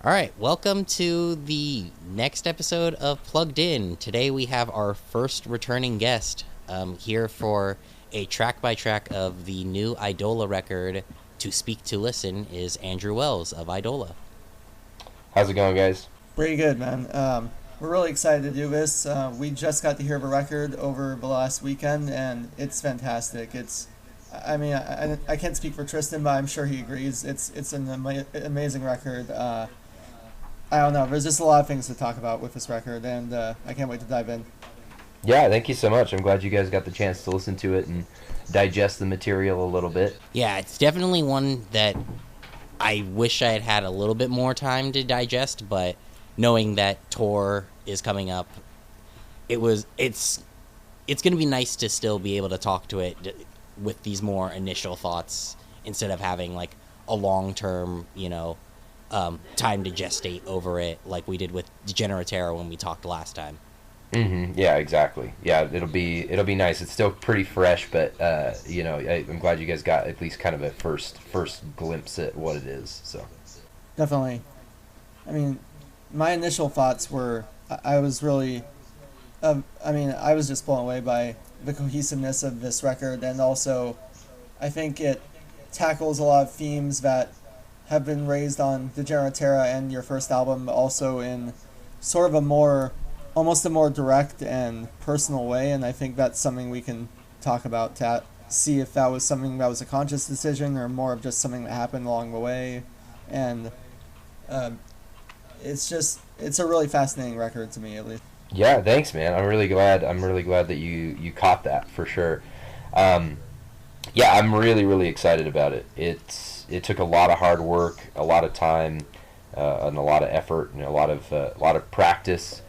All right, welcome to the next episode of Plugged In. Today we have our first returning guest here for a track by track of the new Eidola record. To Speak to Listen is Andrew Wells of Eidola. How's it going, guys? Pretty good, man. We're really excited to do this. We just got to hear the record over the last weekend, and it's fantastic. I can't speak for Trystan, but I'm sure he agrees. It's an amazing record. I don't know. There's just a lot of things to talk about with this record, and I can't wait to dive in. Yeah, thank you so much. I'm glad you guys got the chance to listen to it and digest the material a little bit. Yeah, it's definitely one that I wish I had had a little bit more time to digest, but knowing that tour is coming up, it's going to be nice to still be able to talk to it with these more initial thoughts instead of having like a long-term, time to gestate over it like we did with Degeneratera when we talked last time. Yeah, exactly. Yeah, it'll be nice. It's still pretty fresh, but I'm glad you guys got at least kind of a first glimpse at what it is. So Definitely. I mean, my initial thoughts were I was really, I was just blown away by the cohesiveness of this record, and also I think it tackles a lot of themes that have been raised on Degeneratera and your first album, also in sort of almost a more direct and personal way, and I think that's something we can talk about to see if that was something that was a conscious decision or more of just something that happened along the way. And it's a really fascinating record to me, at least. yeah, thanks, man. I'm really glad that you caught that for sure. Yeah, I'm really excited about it. It took a lot of hard work, a lot of time, and a lot of effort, and a lot of practice.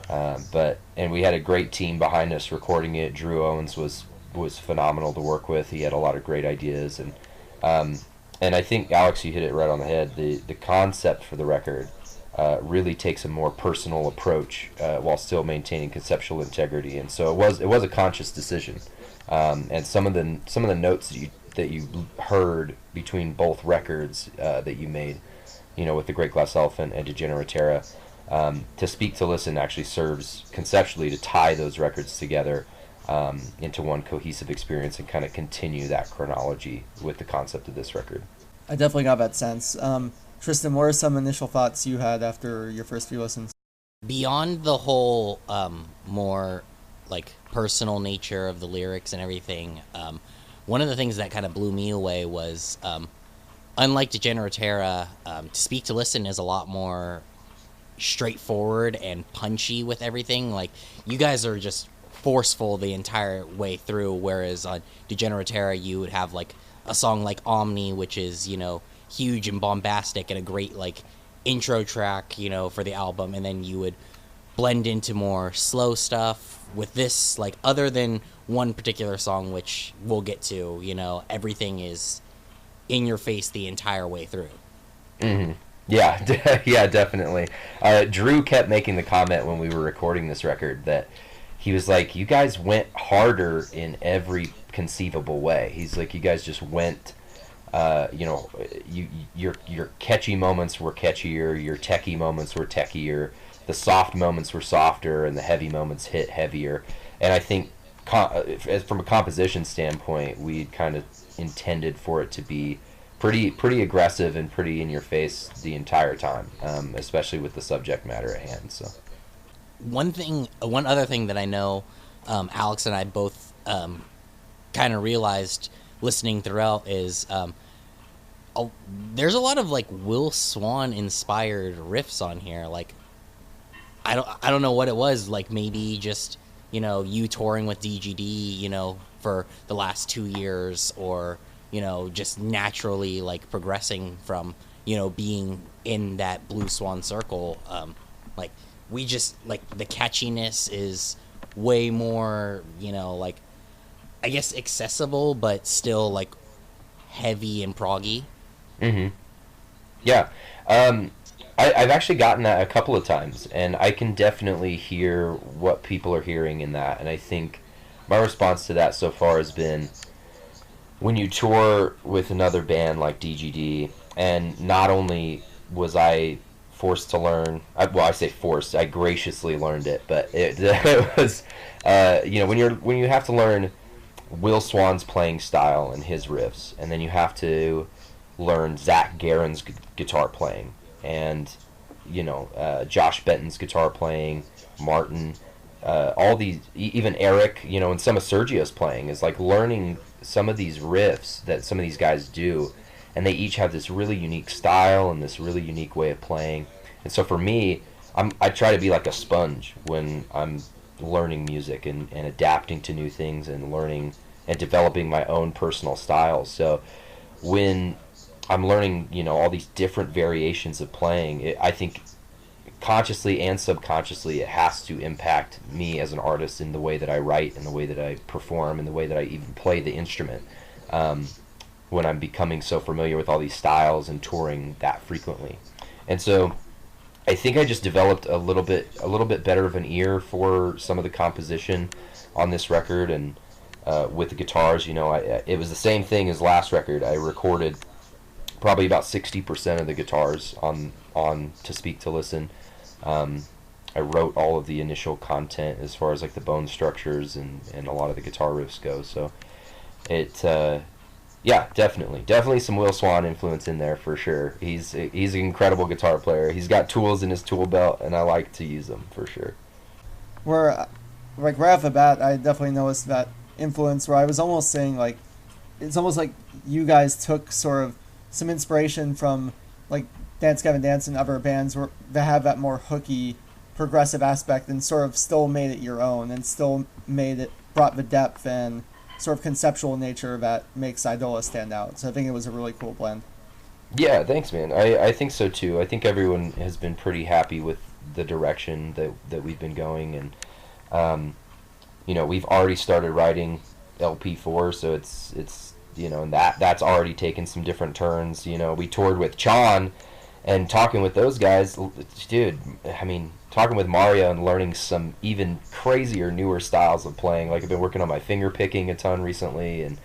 And we had a great team behind us recording it. Drew Owens was phenomenal to work with. He had a lot of great ideas, and I think, Alex, you hit it right on the head. The concept for the record really takes a more personal approach while still maintaining conceptual integrity, and so it was a conscious decision. And some of the notes that you heard between both records that you made, with the Great Glass Elephant and Degeneratera. To Speak to Listen actually serves conceptually to tie those records together into one cohesive experience and kind of continue that chronology with the concept of this record. I definitely got that sense. Trystan, what are some initial thoughts you had after your first few listens? Beyond the whole more like personal nature of the lyrics and everything, one of the things that kind of blew me away was unlike Degeneratera, To Speak to Listen is a lot more straightforward and punchy with everything. Like, you guys are just forceful the entire way through, whereas on Degeneratera you would have like a song like Omni, which is huge and bombastic and a great like intro track for the album, and then you would blend into more slow stuff. With this, like, other than one particular song, which we'll get to, everything is in your face the entire way through. Yeah, yeah, definitely. Drew kept making the comment when we were recording this record that he was like, "You guys went harder in every conceivable way." He's like, "You guys just went, your catchy moments were catchier, your techie moments were techier, the soft moments were softer, and the heavy moments hit heavier." And I think, from a composition standpoint, we kind of intended for it to be pretty aggressive and pretty in your face the entire time, especially with the subject matter at hand. So one other thing that I know Alex and I both kind of realized listening throughout is there's a lot of like Will Swan inspired riffs on here. Like, I don't know what it was, like maybe just you touring with DGD for the last 2 years, or just naturally like progressing from being in that Blue Swan circle. Like, we just like the catchiness is way more like, I guess, accessible, but still like heavy and proggy. Yeah, I've actually gotten that a couple of times, and I can definitely hear what people are hearing in that. And I think my response to that so far has been, when you tour with another band like DGD, and not only was I forced to learn. I say forced. I graciously learned it, but it was, when you have to learn Will Swan's playing style and his riffs, and then you have to learn Zach Guerin's guitar playing, and Josh Benton's guitar playing, Martin, all these, even Eric, and some of Sergio's playing, is like learning some of these riffs that some of these guys do, and they each have this really unique style and this really unique way of playing. And so for me, I try to be like a sponge when I'm learning music and adapting to new things and learning and developing my own personal styles. So when I'm learning, all these different variations of playing, I think consciously and subconsciously it has to impact me as an artist in the way that I write and the way that I perform and the way that I even play the instrument, when I'm becoming so familiar with all these styles and touring that frequently. And so I think I just developed a little bit better of an ear for some of the composition on this record, and with the guitars, it was the same thing as last record. I recorded probably about 60% of the guitars on To Speak to Listen. I wrote all of the initial content as far as like the bone structures and a lot of the guitar riffs go. So it, yeah, definitely some Will Swan influence in there for sure. He's an incredible guitar player. He's got tools in his tool belt, and I like to use them for sure. Where, like, right off the bat, I definitely noticed that influence where I was almost saying, like, it's almost like you guys took sort of some inspiration from, like, Dance Gavin Dance and other bands that have that more hooky, progressive aspect, and sort of still made it your own, and still brought the depth and sort of conceptual nature that makes Eidola stand out. So I think it was a really cool blend. Yeah, thanks, man. I think so too. I think everyone has been pretty happy with the direction that we've been going, and we've already started writing LP4, so it's and that's already taken some different turns. We toured with Chon, and talking with those guys, dude, I mean, talking with Mario and learning some even crazier, newer styles of playing. Like, I've been working on my finger picking a ton recently, and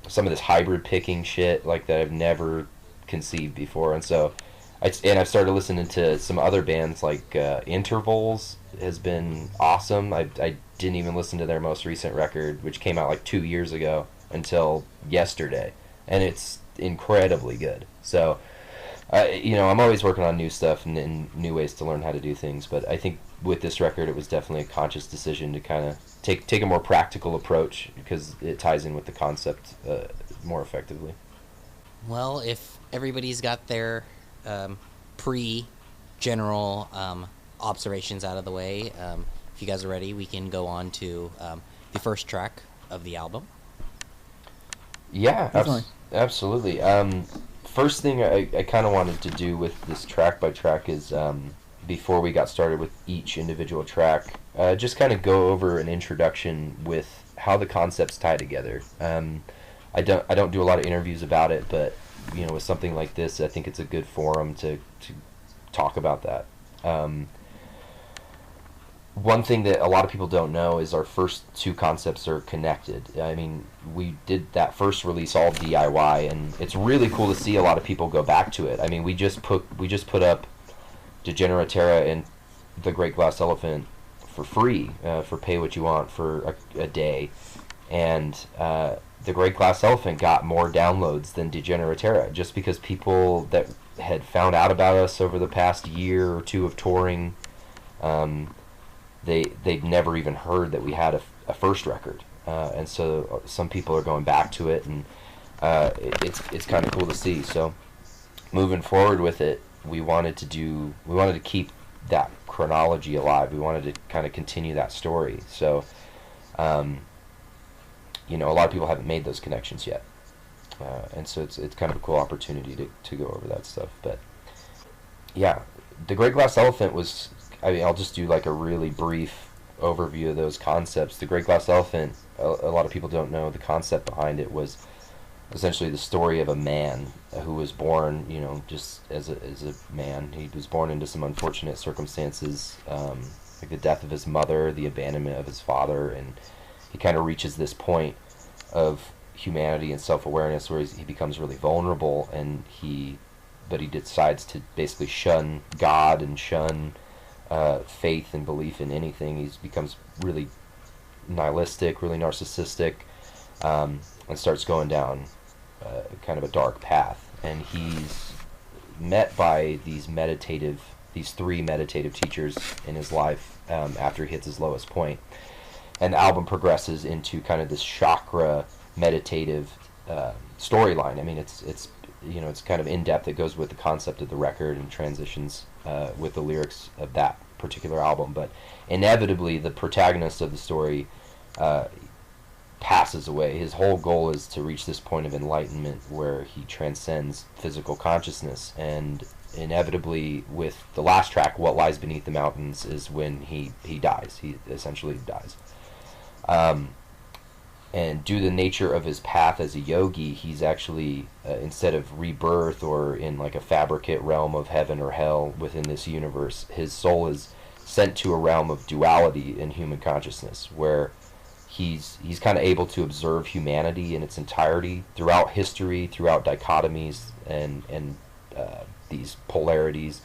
some of this hybrid picking shit, like, that I've never conceived before. And so, I've started listening to some other bands, like Intervals has been awesome. I didn't even listen to their most recent record, which came out like 2 years ago, until yesterday, and it's incredibly good. So, I'm always working on new stuff and new ways to learn how to do things, but I think with this record it was definitely a conscious decision to kind of take a more practical approach, because it ties in with the concept more effectively. Well, if everybody's got their pre-general observations out of the way, if you guys are ready, we can go on to the first track of the album. Yeah, absolutely. First thing I kind of wanted to do with this track by track is, before we got started with each individual track, just kind of go over an introduction with how the concepts tie together. I don't do a lot of interviews about it, but with something like this, I think it's a good forum to talk about that. One thing that a lot of people don't know is our first two concepts are connected. I mean, we did that first release all DIY, and it's really cool to see a lot of people go back to it. I mean, we just put up Degeneratera and The Great Glass Elephant for free, for pay what you want for a day, and The Great Glass Elephant got more downloads than Degeneratera, just because people that had found out about us over the past year or two of touring, they'd never even heard that we had a first record, and so some people are going back to it, and it's kind of cool to see. So moving forward with it, we wanted to keep that chronology alive. We wanted to kind of continue that story. So a lot of people haven't made those connections yet, and so it's kind of a cool opportunity to go over that stuff. But yeah, The Great Glass Elephant was, I mean, I'll just do like a really brief overview of those concepts. The Great Glass Elephant, a lot of people don't know the concept behind it, was essentially the story of a man who was born, just as a man. He was born into some unfortunate circumstances, like the death of his mother, the abandonment of his father, and he kind of reaches this point of humanity and self-awareness where he becomes really vulnerable, and he but he decides to basically shun God and shun faith and belief in anything. He becomes really nihilistic, really narcissistic, and starts going down kind of a dark path. And he's met by these three meditative teachers in his life after he hits his lowest point. And the album progresses into kind of this chakra meditative storyline. I mean, it's kind of in depth. It goes with the concept of the record and transitions with the lyrics of that particular album. But inevitably, the protagonist of the story passes away. His whole goal is to reach this point of enlightenment where he transcends physical consciousness. And inevitably, with the last track, What Lies Beneath the Mountains, is when he dies. He essentially dies. And due to the nature of his path as a yogi, he's actually, instead of rebirth or in like a fabricate realm of heaven or hell within this universe, his soul is sent to a realm of duality in human consciousness, where he's kind of able to observe humanity in its entirety throughout history, throughout dichotomies and these polarities.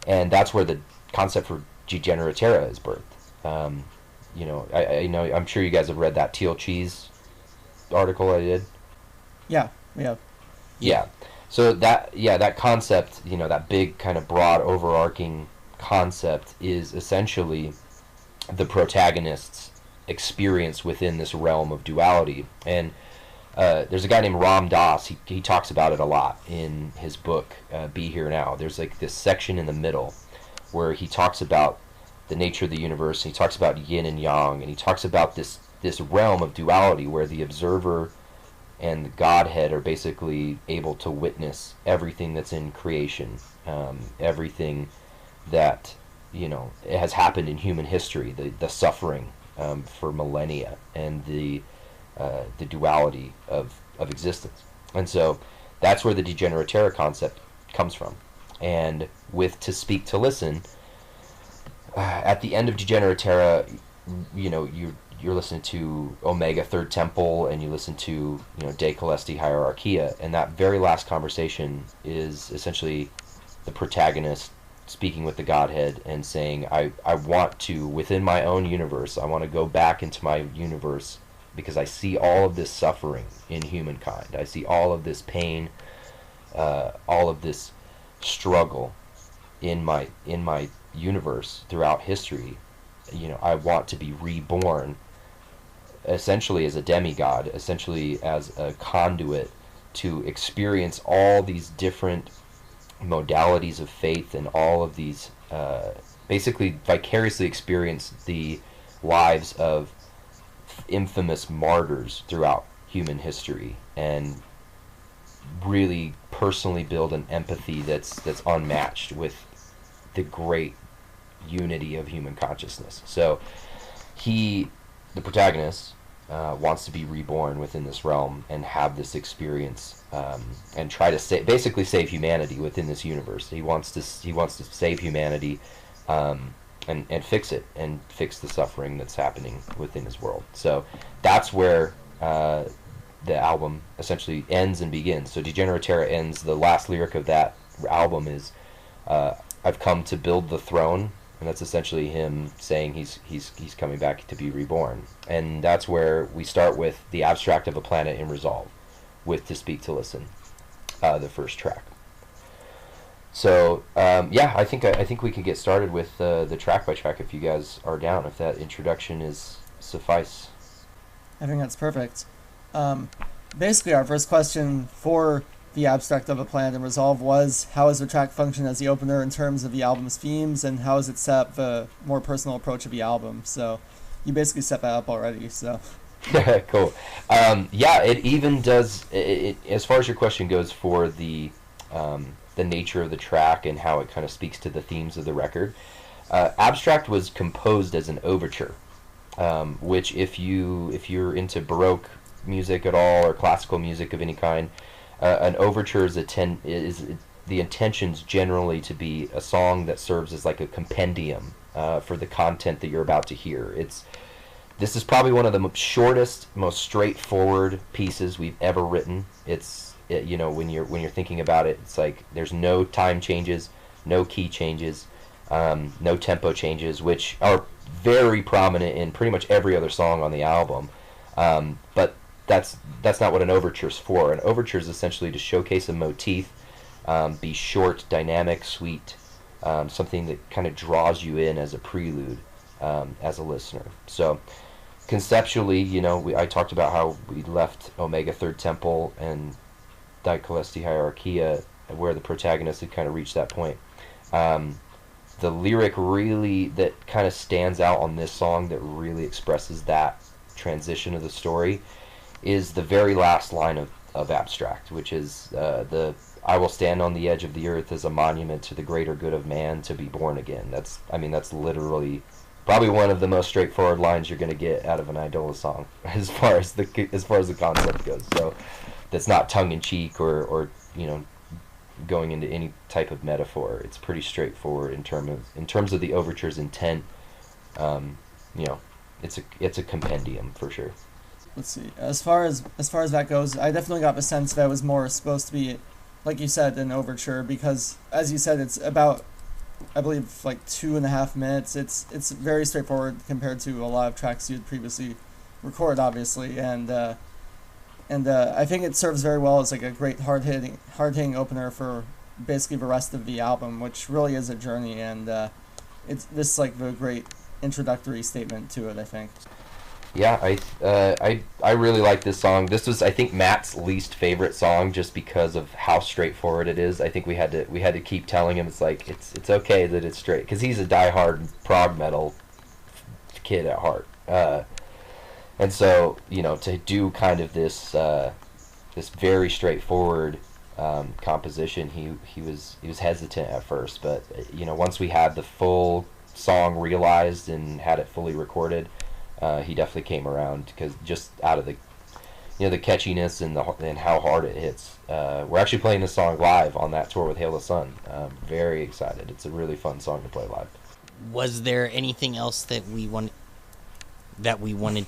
And that's where the concept for Degeneratera is birthed. I know, I'm sure you guys have read that Teal Cheese article I did. Yeah, we have. Yeah. So that concept, that big kind of broad overarching concept is essentially the protagonist's experience within this realm of duality. And there's a guy named Ram Dass. He talks about it a lot in his book, Be Here Now. There's like this section in the middle where he talks about the nature of the universe, and he talks about yin and yang, and he talks about this realm of duality where the observer and the Godhead are basically able to witness everything that's in creation, everything that it has happened in human history, the suffering for millennia, and the duality of existence. And so that's where the Degeneratera concept comes from. And with To Speak to Listen, at the end of Degeneratera, you're listening to Omega Third Temple, and you listen to De Celesti Hierarchia, and that very last conversation is essentially the protagonist speaking with the Godhead and saying, I want to, within my own universe, I want to go back into my universe because I see all of this suffering in humankind. I see all of this pain, all of this struggle in my universe throughout history. I want to be reborn essentially as a demigod, essentially as a conduit to experience all these different modalities of faith and all of these basically vicariously experience the lives of infamous martyrs throughout human history, and really personally build an empathy that's unmatched with the great unity of human consciousness. So the protagonist, wants to be reborn within this realm and have this experience, and try to basically save humanity within this universe. He wants to save humanity, and fix it, and fix the suffering that's happening within his world. So that's where the album essentially ends and begins. So Degeneratera ends. The last lyric of that album is, I've come to build the throne, and that's essentially him saying he's coming back to be reborn. And that's where we start with the abstract of a planet in Resolve, with To Speak to Listen, the first track. So I think we could get started with the track by track if you guys are down. If that introduction is suffice. I think that's perfect. Basically, our first question for the abstract of a planet in Resolve was, how does the track function as the opener in terms of the album's themes, and how does it set up the more personal approach of the album? So you basically set that up already. So cool. It even does it as far as your question goes for the nature of the track and how it kind of speaks to the themes of the record. Abstract was composed as an overture, which if you're into Baroque music at all, or classical music of any kind, an overture is the intention's generally to be a song that serves as like a compendium for the content that you're about to hear. This is probably one of the shortest, most straightforward pieces we've ever written. It's you know, when you're thinking about it, it's like there's no time changes, no key changes, no tempo changes, which are very prominent in pretty much every other song on the album. But that's not what an overture's for. An overture is essentially to showcase a motif, be short, dynamic, sweet, something that kind of draws you in as a prelude, as a listener. So conceptually, you know, I talked about how we left Omega Third Temple and Die Celesti Hierarchia, where the protagonist had kind of reached that point. The lyric really that kind of stands out on this song, that really expresses that transition of the story, is the very last line of Abstract, which is the "I will stand on the edge of the earth as a monument to the greater good of man to be born again." That's literally probably one of the most straightforward lines you're going to get out of an Eidola song, as far as the concept goes. So that's not tongue in cheek or you know, going into any type of metaphor. It's pretty straightforward in terms of the overture's intent. You know, it's a compendium for sure. Let's see. As far as that goes, I definitely got the sense that it was more supposed to be, like you said, an overture, because as you said, it's about, I believe, like 2.5 minutes. It's very straightforward compared to a lot of tracks you'd previously recorded, obviously, and I think it serves very well as like a great hard-hitting opener for basically the rest of the album, which really is a journey, and it's this like the great introductory statement to it, I think. Yeah, I really like this song. This was, I think, Matt's least favorite song, just because of how straightforward it is. I think we had to keep telling him it's okay that it's straight, because he's a diehard prog metal kid at heart. And so, you know, to do kind of this very straightforward composition, he was hesitant at first, but you know, once we had the full song realized and had it fully recorded, he definitely came around, because just out of the, you know, the catchiness and how hard it hits. We're actually playing this song live on that tour with Hail the Sun. Very excited. It's a really fun song to play live. Was there anything else that we wanted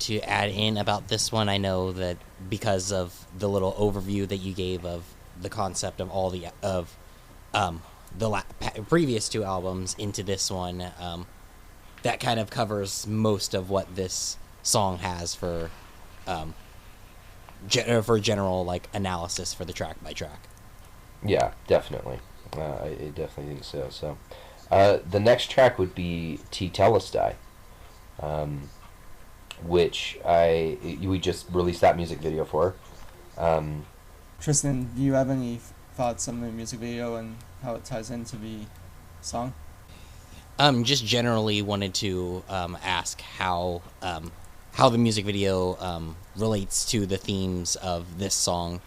to add in about this one? I know that because of the little overview that you gave of the concept of all the previous two albums into this one, that kind of covers most of what this song has for general like analysis for the track by track. Yeah, definitely. I definitely think so. So the next track would be T Telestai, which we just released that music video for. Trystan, do you have any thoughts on the music video and how it ties into the song? Just generally wanted to ask how the music video relates to the themes of this song,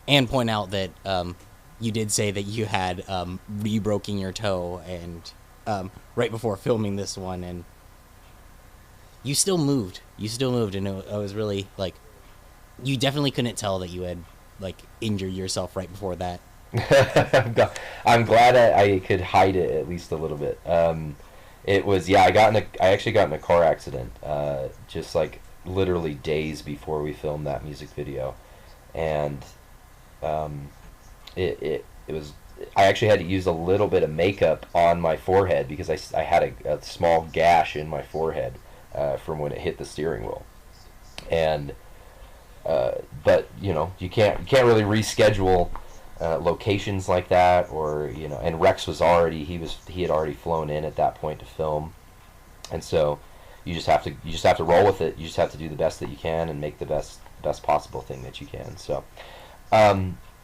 and point out that you did say that you had re-broken your toe and right before filming this one, and you still moved, and I was really like, you definitely couldn't tell that you had like injured yourself right before that. I'm glad I could hide it at least a little bit. It was, yeah, I actually got in a car accident, just like literally days before we filmed that music video, and it was, I actually had to use a little bit of makeup on my forehead, because I had a small gash in my forehead from when it hit the steering wheel, and but you know, you can't really reschedule locations like that, or you know, and Rex was already he had already flown in at that point to film, and so you just have to roll with it. You just have to do the best that you can and make the best possible thing that you can. So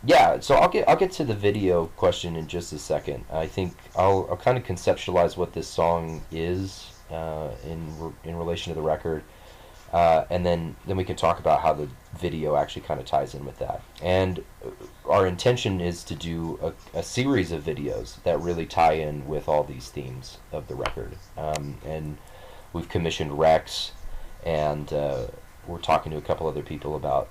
yeah, so I'll get to the video question in just a second. I think I'll kind of conceptualize what this song is in relation to the record, and then we can talk about how the video actually kind of ties in with that. And our intention is to do a series of videos that really tie in with all these themes of the record. And we've commissioned Rex, and we're talking to a couple other people about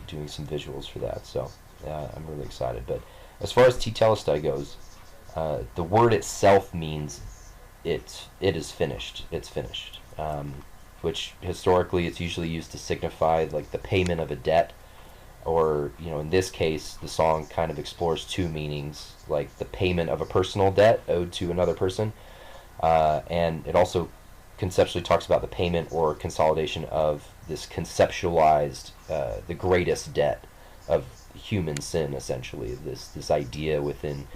doing some visuals for that. So I'm really excited. But as far as T Telestai goes, the word itself means it is finished. It's finished. Which historically it's usually used to signify like the payment of a debt. or in this case, the song kind of explores two meanings, like the payment of a personal debt owed to another person, and it also conceptually talks about the payment or consolidation of this conceptualized, the greatest debt of human sin, essentially. This idea within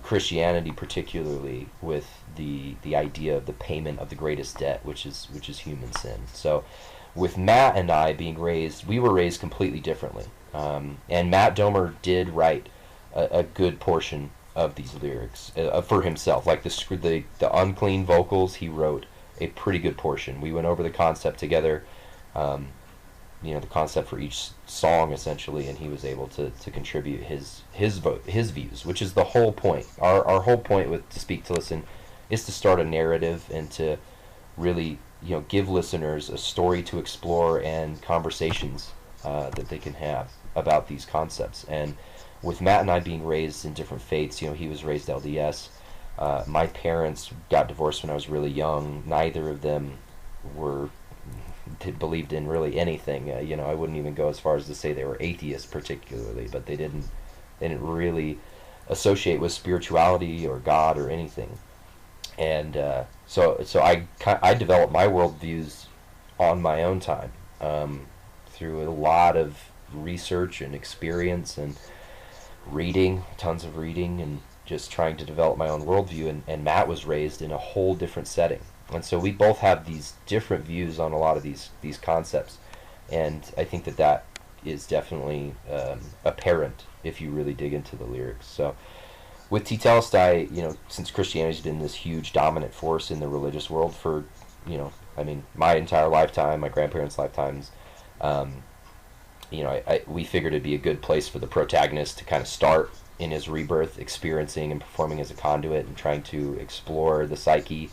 Christianity, particularly, with the idea of the payment of the greatest debt, which is human sin. So, with Matt and I being raised, we were raised completely differently. And Matt Domer did write a good portion of these lyrics for himself. Like the unclean vocals, he wrote a pretty good portion. We went over the concept together, the concept for each song, essentially, and he was able to contribute his views, which is the whole point. Our whole point with To Speak to Listen is to start a narrative and to really give listeners a story to explore and conversations that they can have about these concepts. And with Matt and I being raised in different faiths, he was raised LDS. My parents got divorced when I was really young. Neither of them believed in really anything. I wouldn't even go as far as to say they were atheists particularly, but they didn't really associate with spirituality or God or anything. And so I developed my worldviews on my own time, through a lot of research and experience and reading, tons of reading, and just trying to develop my own worldview. And Matt was raised in a whole different setting. And so we both have these different views on a lot of these concepts. And I think that is definitely apparent if you really dig into the lyrics. So with Tetelestai, since Christianity's been this huge dominant force in the religious world for, my entire lifetime, my grandparents' lifetimes, we figured it'd be a good place for the protagonist to kind of start in his rebirth, experiencing and performing as a conduit and trying to explore the psyche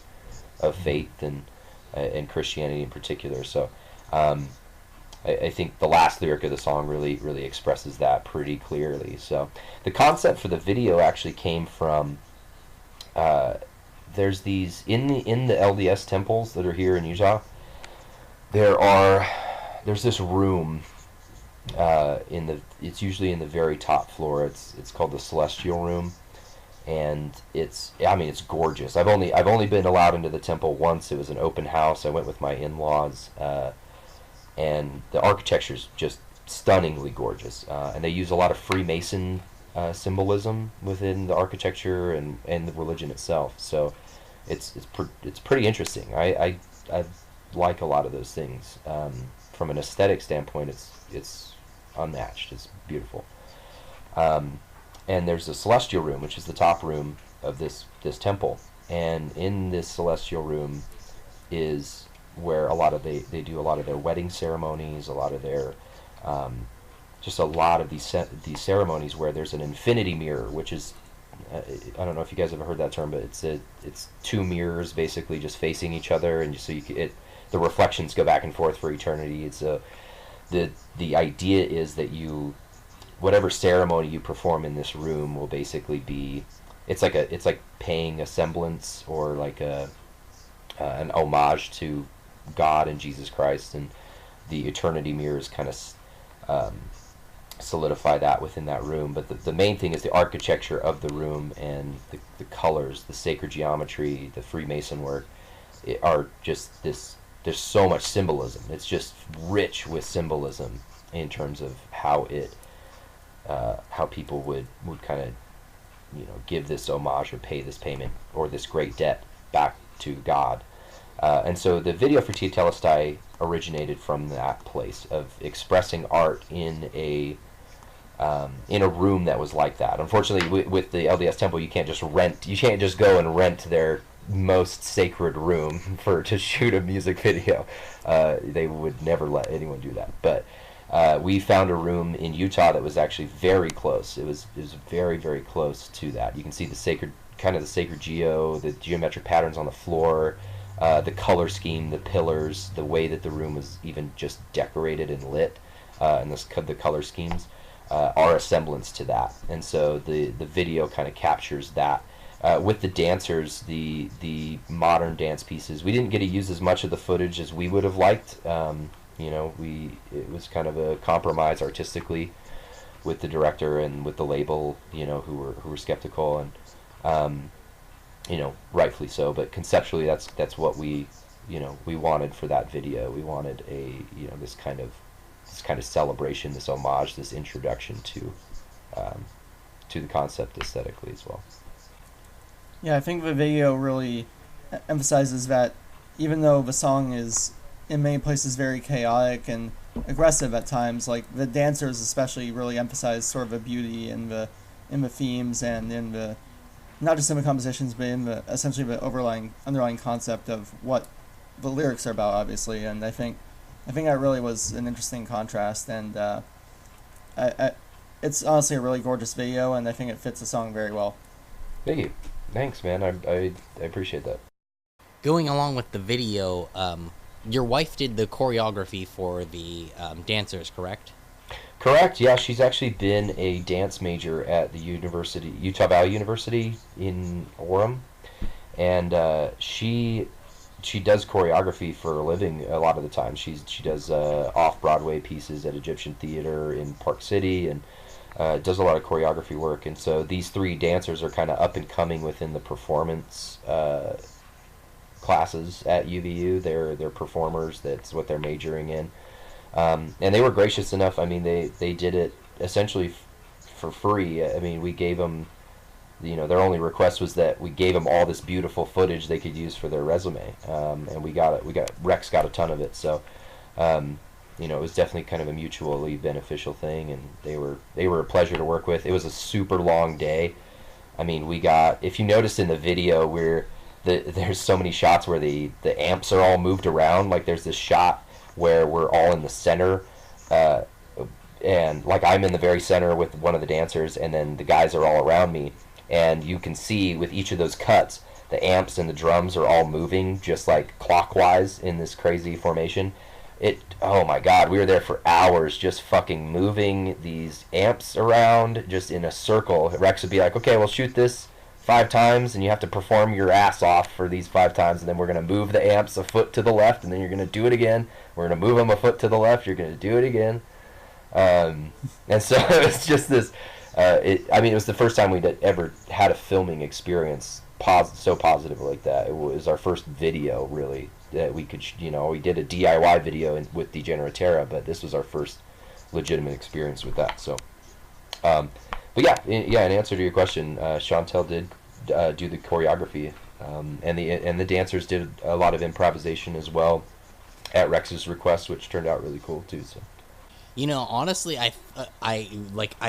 of faith and Christianity in particular. So I think the last lyric of the song really expresses that pretty clearly. So the concept for the video actually came from there's these in the LDS temples that are here in Utah. There's this room it's usually in the very top floor. It's called the Celestial Room, and it's gorgeous. I've only been allowed into the temple once. It was an open house. I went with my in-laws, and the architecture's just stunningly gorgeous. And they use a lot of Freemason symbolism within the architecture and the religion itself. So it's pretty interesting. I like a lot of those things. From an aesthetic standpoint, it's unmatched. It's beautiful. And there's a celestial room, which is the top room of this temple. And in this celestial room is where they do a lot of their wedding ceremonies, a lot of their just a lot of these ceremonies where there's an infinity mirror, which is I don't know if you guys ever heard that term, but it's two mirrors basically just facing each other, and the reflections go back and forth for eternity. It's the idea is that whatever ceremony you perform in this room will basically be, it's like paying a semblance or like an homage to God and Jesus Christ, and the eternity mirrors kind of solidify that within that room. But the main thing is the architecture of the room and the colors, the sacred geometry, the Freemason work are just this. There's so much symbolism. It's just rich with symbolism in terms of how people would kind of give this homage or pay this payment or this great debt back to God. And so the video for Tetelestai originated from that place of expressing art in a room that was like that. Unfortunately, with the LDS temple, you can't just go and rent their most sacred room to shoot a music video. They would never let anyone do that. But we found a room in Utah that was actually very close. It was very, very close to that. You can see the sacred the geometric patterns on the floor, the color scheme, the pillars, the way that the room was even just decorated and lit, and the color schemes are a semblance to that. And so the video kind of captures that. With the dancers, the modern dance pieces, we didn't get to use as much of the footage as we would have liked. You know, it was kind of a compromise artistically with the director and with the label, you know, who were skeptical, and you know, rightfully so. But conceptually, that's what we wanted for that video. We wanted this kind of celebration, this homage, this introduction to the concept aesthetically as well. Yeah, I think the video really emphasizes that even though the song is in many places very chaotic and aggressive at times, like the dancers especially really emphasize sort of the beauty in the themes and in the, not just in the compositions, but in the essentially the underlying concept of what the lyrics are about, obviously. And I think that really was an interesting contrast, and it's honestly a really gorgeous video, and I think it fits the song very well. Thank you. Thanks, man. I appreciate that. Going along with the video, your wife did the choreography for the dancers, correct? Correct. Yeah, she's actually been a dance major at the Utah Valley University in Orem, and she does choreography for a living a lot of the time. She does off-Broadway pieces at Egyptian Theater in Park City, and does a lot of choreography work. And so these three dancers are kind of up and coming within the performance classes at UVU. They're performers. That's what they're majoring in. And they were gracious enough. I mean, they did it essentially for free. I mean, we gave them, you know, their only request was that we gave them all this beautiful footage they could use for their resume. And we got it. Rex got a ton of it. So, you know, it was definitely kind of a mutually beneficial thing, and they were a pleasure to work with. It was a super long day. I mean, if you noticed in the video, there's so many shots where the amps are all moved around. Like there's this shot where we're all in the center, and like I'm in the very center with one of the dancers, and then the guys are all around me, and you can see with each of those cuts, the amps and the drums are all moving just like clockwise in this crazy formation. Oh my god, we were there for hours just fucking moving these amps around just in a circle. Rex would be like, okay, we'll shoot this 5 times, and you have to perform your ass off for these 5 times, and then we're going to move the amps a foot to the left, and then you're going to do it again. We're going to move them a foot to the left, you're going to do it again. And so it's just this, I mean, it was the first time we'd ever had a filming experience so positive like that. It was our first video, really, that we could, you know, we did a DIY video with Degeneratera, but this was our first legitimate experience with that. So, but yeah, in answer to your question, Chantel did do the choreography, and the dancers did a lot of improvisation as well at Rex's request, which turned out really cool too. So, you know, honestly, I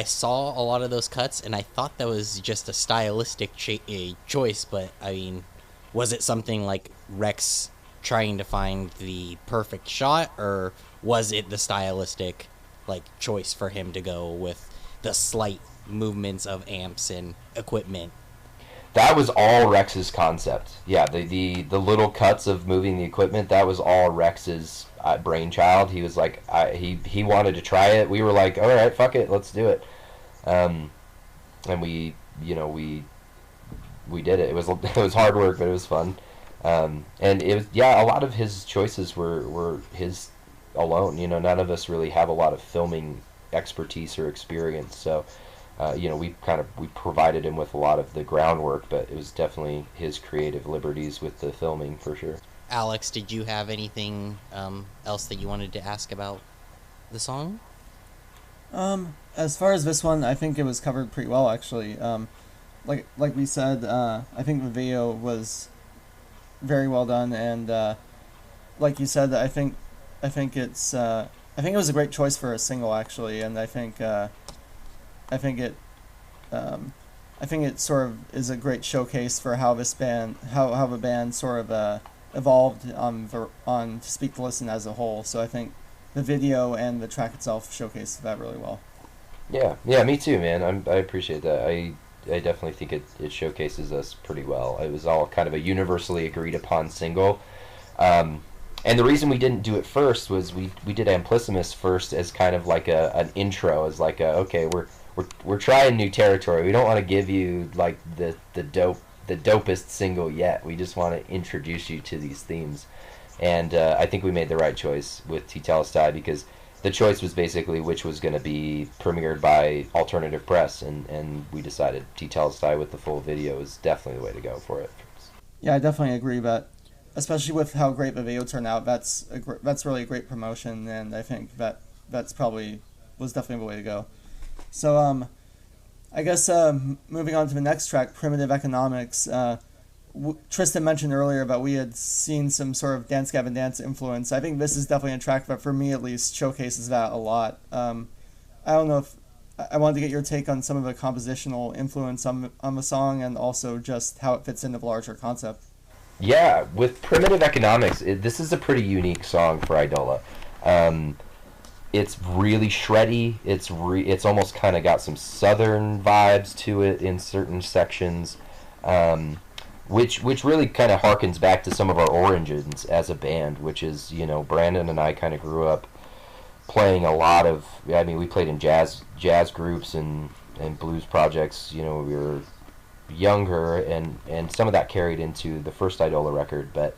saw a lot of those cuts, and I thought that was just a stylistic choice. But I mean, was it something like Rex trying to find the perfect shot, or was it the stylistic choice for him to go with the slight movements of amps and equipment? That was all Rex's concept. Yeah, the little cuts of moving the equipment, that was all Rex's brainchild. He was like, he wanted to try it. We were like, all right, fuck it, let's do it. And we did it. It was hard work, but it was fun. And it was, a lot of his choices were his alone. You know, none of us really have a lot of filming expertise or experience, so we provided him with a lot of the groundwork, but it was definitely his creative liberties with the filming for sure. Alex, did you have anything else that you wanted to ask about the song? As far as this one, I think it was covered pretty well, actually. Like we said, I think the video was very well done, and like you said, I think it was a great choice for a single, actually, and I think it sort of is a great showcase for how this band, how the band sort of evolved on To Speak to Listen as a whole. So I think the video and the track itself showcased that really well. Yeah, me too, man. I appreciate that. I definitely think it showcases us pretty well. It was all kind of a universally agreed upon single. And the reason we didn't do it first was we did Amplissimus first as kind of like an intro, as like okay, we're trying new territory. We don't want to give you like the dopest single yet. We just want to introduce you to these themes. And I think we made the right choice with Tetelestai, because the choice was basically which was going to be premiered by alternative press, and we decided Tetelestai with the full video is definitely the way to go for it. Yeah, I definitely agree, but especially with how great the video turned out, that's really a great promotion, and I think that's probably was definitely the way to go. So I guess moving on to the next track, Primitive Economics. Trystan mentioned earlier that we had seen some sort of Dance Gavin Dance influence. I think this is definitely a track that, for me at least, showcases that a lot. I don't know if I wanted to get your take on some of the compositional influence on the song, and also just how it fits into the larger concept. Yeah, with Primitive Economics, this is a pretty unique song for Eidola. It's really shreddy. It's almost kind of got some southern vibes to it in certain sections. Which really kind of harkens back to some of our origins as a band, which is, Brandon and I kind of grew up playing a lot of, we played in jazz groups and blues projects, we were younger, and some of that carried into the first Eidola record, but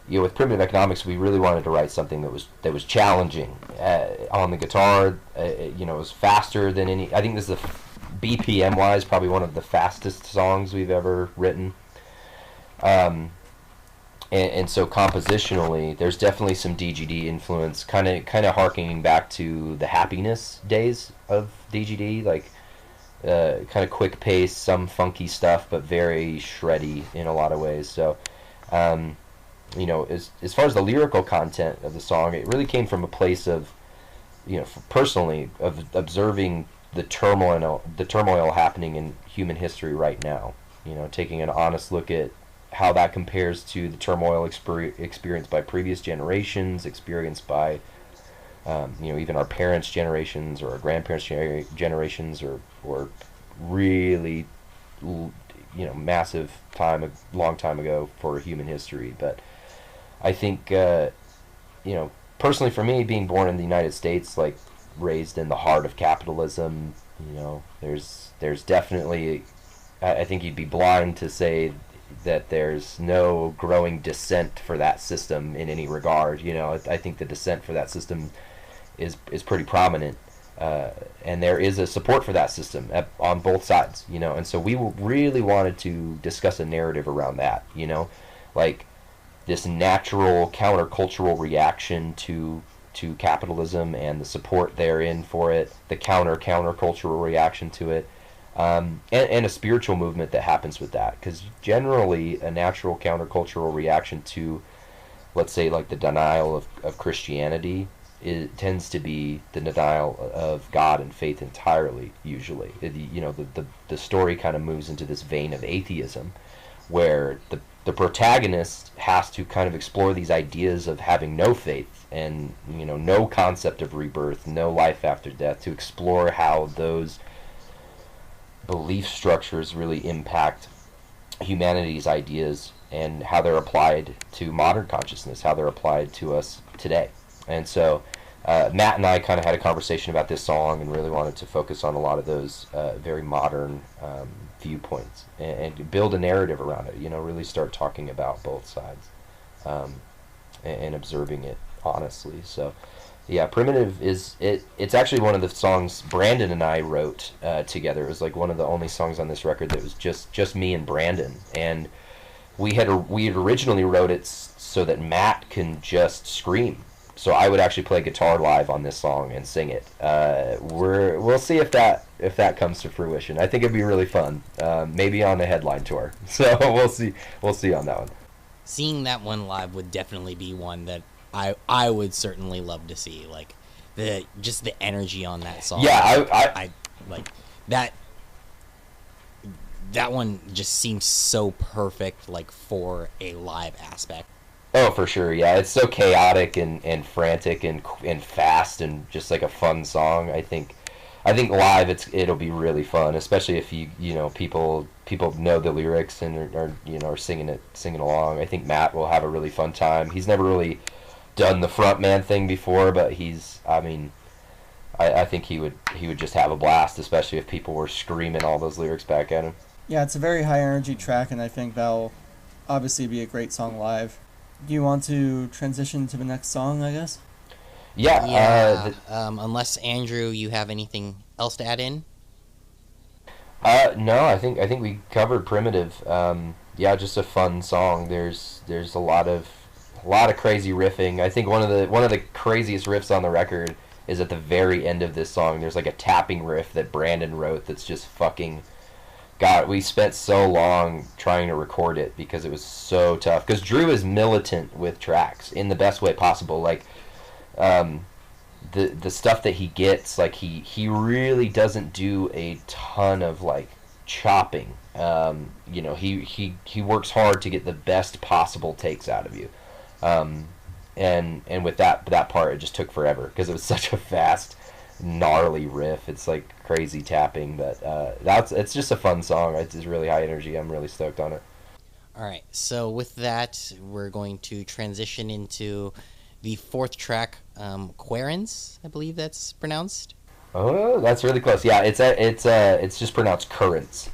with Primitive Economics, we really wanted to write something that was challenging on the guitar. It was faster than any. I think this is BPM wise probably one of the fastest songs we've ever written. And so compositionally, there's definitely some DGD influence, kind of harkening back to the Happiness days of DGD, like kind of quick pace, some funky stuff, but very shreddy in a lot of ways. So, as far as the lyrical content of the song, it really came from a place of, personally, of observing the turmoil happening in human history right now. Taking an honest look at how that compares to the turmoil experienced by previous generations, experienced by even our parents' generations or our grandparents' generations, or really massive time, a long time ago for human history. But I think personally for me, being born in the United States, like raised in the heart of capitalism, there's definitely, I think you'd be blind to say that there's no growing dissent for that system in any regard. I think the dissent for that system is pretty prominent, and there is a support for that system on both sides, and so we really wanted to discuss a narrative around that, like this natural countercultural reaction to capitalism and the support therein for it, the countercultural reaction to it, and a spiritual movement that happens with that, because generally a natural countercultural reaction to, let's say, like the denial of Christianity, it tends to be the denial of God and faith entirely. Usually, the story kind of moves into this vein of atheism, where the protagonist has to kind of explore these ideas of having no faith and no concept of rebirth, no life after death, to explore how those belief structures really impact humanity's ideas and how they're applied to modern consciousness, how they're applied to us today. And so Matt and I kind of had a conversation about this song and really wanted to focus on a lot of those very modern viewpoints and build a narrative around it, really start talking about both sides and observing it honestly. So yeah, Primitive it's actually one of the songs Brandon and I wrote together. It was like one of the only songs on this record that was just me and Brandon, and we had originally wrote it so that Matt can just scream. So I would actually play guitar live on this song and sing it. We'll see if that comes to fruition. I think it'd be really fun. Maybe on the headline tour. So we'll see on that one. Seeing that one live would definitely be one that I would certainly love to see. Like the energy on that song. Yeah, I like that. That one just seems so perfect, like for a live aspect. Oh, for sure, yeah. It's so chaotic and frantic and fast and just like a fun song. I think live it'll be really fun, especially if people know the lyrics and are singing along. I think Matt will have a really fun time. He's never really done the frontman thing before, but I think he would just have a blast, especially if people were screaming all those lyrics back at him. Yeah, it's a very high energy track, and I think that'll obviously be a great song live. Do you want to transition to the next song, I guess? Yeah. Yeah. Unless Andrew, you have anything else to add in? No, I think we covered Primitive. Yeah, just a fun song. There's a lot of crazy riffing. I think one of the craziest riffs on the record is at the very end of this song. There's like a tapping riff that Brandon wrote that's just fucking. God, we spent so long trying to record it because it was so tough. Because Drew is militant with tracks in the best way possible. Like, um, the stuff that he gets, like he really doesn't do a ton of like chopping. He works hard to get the best possible takes out of you. Um, and with that part, it just took forever because it was such a fast, gnarly riff. It's like crazy tapping, but it's just a fun song. It's just really high energy. I'm really stoked on it. All right. So with that, we're going to transition into the fourth track, Querens, I believe that's pronounced. Oh, that's really close. Yeah, it's just pronounced currents,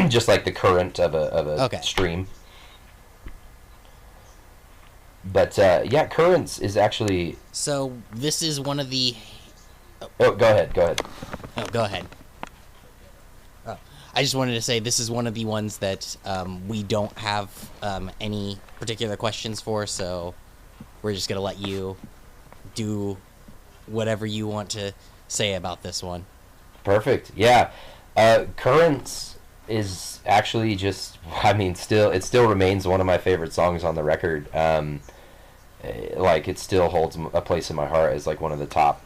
just like the current of a Okay. stream. But yeah, currents is actually. So this is one of the. Oh, go ahead. Go ahead. Oh, go ahead. Oh, I just wanted to say this is one of the ones that we don't have any particular questions for, so we're just gonna let you do whatever you want to say about this one. Perfect. Yeah, currents is actually just. I mean, it still remains one of my favorite songs on the record. Like it still holds a place in my heart as like one of the top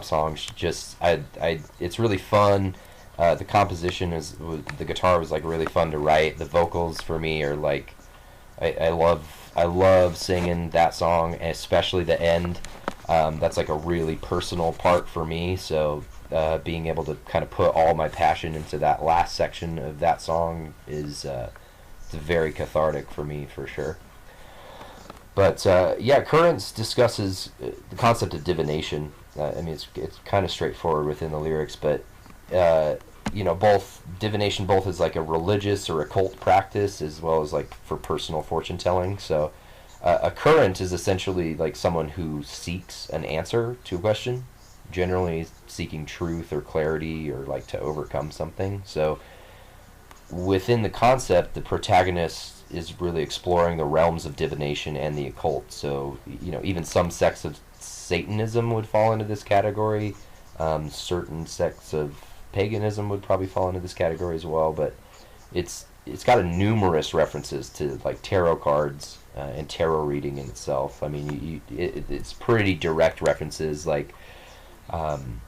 songs. Just it's really fun. The composition the guitar was like really fun to write. The vocals for me are like I love singing that song, especially the end. That's like a really personal part for me. So being able to kind of put all my passion into that last section of that song is it's very cathartic for me for sure. But yeah, Currents discusses the concept of divination. I mean, it's kind of straightforward within the lyrics, but uh, both divination both is like a religious or occult practice as well as like for personal fortune telling. So a current is essentially like someone who seeks an answer to a question, generally seeking truth or clarity or like to overcome something. So within the concept, the protagonist is really exploring the realms of divination and the occult. So, even some sects of Satanism would fall into this category. Certain sects of paganism would probably fall into this category as well. But it's got a numerous references to like tarot cards and tarot reading in itself. I mean, it's pretty direct references like. The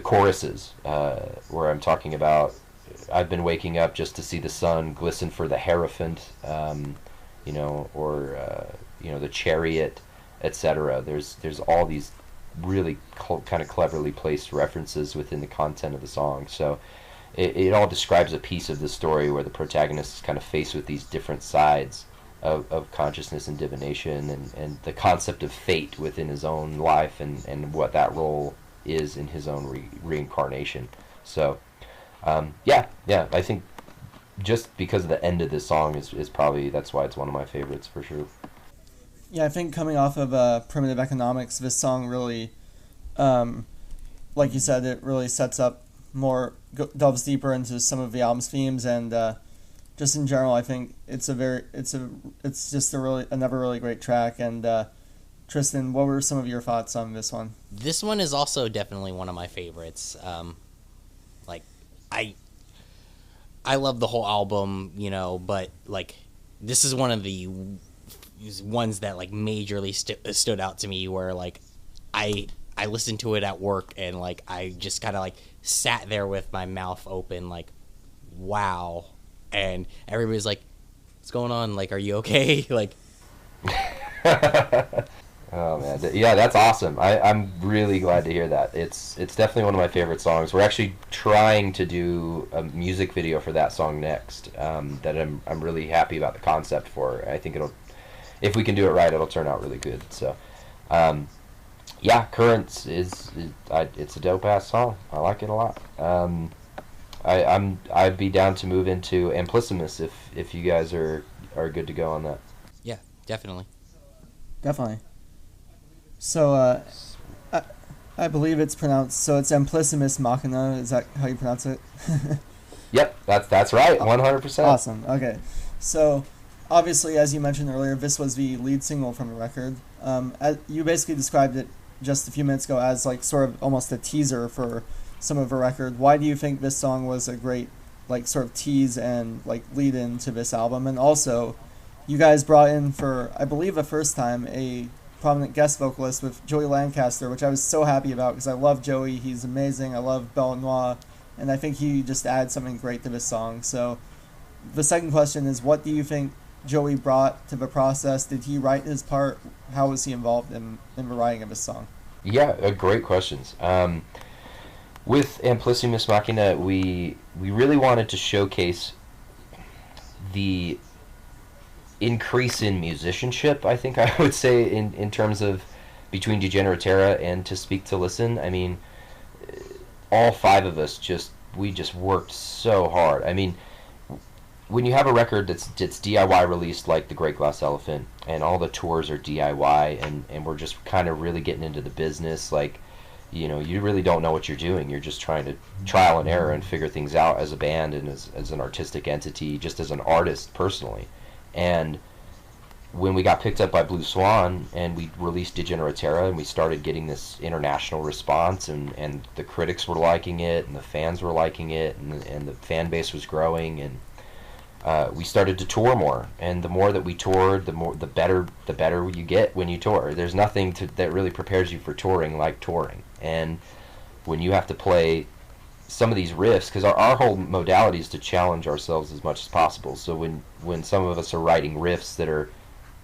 choruses where I'm talking about I've been waking up just to see the sun glisten for the Hierophant, or the chariot, etc. There's all these really kind of cleverly placed references within the content of the song. So it all describes a piece of the story where the protagonist is kind of faced with these different sides of consciousness and divination and the concept of fate within his own life and what that role is in his own reincarnation. So yeah, I think just because of the end of this song is probably that's why it's one of my favorites for sure. Yeah, I think coming off of Primitive Economics, this song really, like you said, it really sets up delves deeper into some of the album's themes, and just in general, I think it's just another really great track. And Trystan, what were some of your thoughts on this one? This one is also definitely one of my favorites. Like, I love the whole album, but like this is one of the ones that like majorly stood out to me where like I listened to it at work and like I just kind of like sat there with my mouth open like wow, and everybody's like, what's going on, like, are you okay? Like Oh man, yeah, that's awesome. I'm really glad to hear that. It's definitely one of my favorite songs. We're actually trying to do a music video for that song next. That I'm really happy about the concept for. I think if we can do it right, it'll turn out really good. So, yeah, Currents it's a dope ass song. I like it a lot. I'd be down to move into Amplissimus if you guys are good to go on that. yeah, definitely. Definitely. So, I believe it's pronounced, so it's Amplissimus Machina, is that how you pronounce it? Yep, that's right, 100%. Awesome, okay. So, obviously, as you mentioned earlier, this was the lead single from the record. You basically described it just a few minutes ago as like sort of almost a teaser for some of the record. Why do you think this song was a great like sort of tease and like lead in to this album? And also, you guys brought in for, I believe, the first time a prominent guest vocalist with Joey Lancaster, which I was so happy about because I love Joey. He's amazing. I love Belle Noire, and I think he just adds something great to this song. So the second question is, what do you think Joey brought to the process? Did he write his part? How was he involved in the writing of this song? Yeah, great questions. With Amplissimus Machina, we really wanted to showcase the increase in musicianship, I think I would say, in terms of between Degeneratera and To Speak to Listen. I mean, all five of us we just worked so hard. I mean, when you have a record that's DIY released like The Great Glass Elephant, and all the tours are DIY, and we're just kind of really getting into the business, like, you know, you really don't know what you're doing. You're just trying to trial and error and figure things out as a band and as an artistic entity, just as an artist personally. And when we got picked up by Blue Swan and we released Degeneratera and we started getting this international response, and the critics were liking it and the fans were liking it, and the fan base was growing, and we started to tour more. And the more that we toured, the better you get when you tour. There's nothing that really prepares you for touring like touring. And when you have to play some of these riffs, because our whole modality is to challenge ourselves as much as possible. So when some of us are writing riffs that are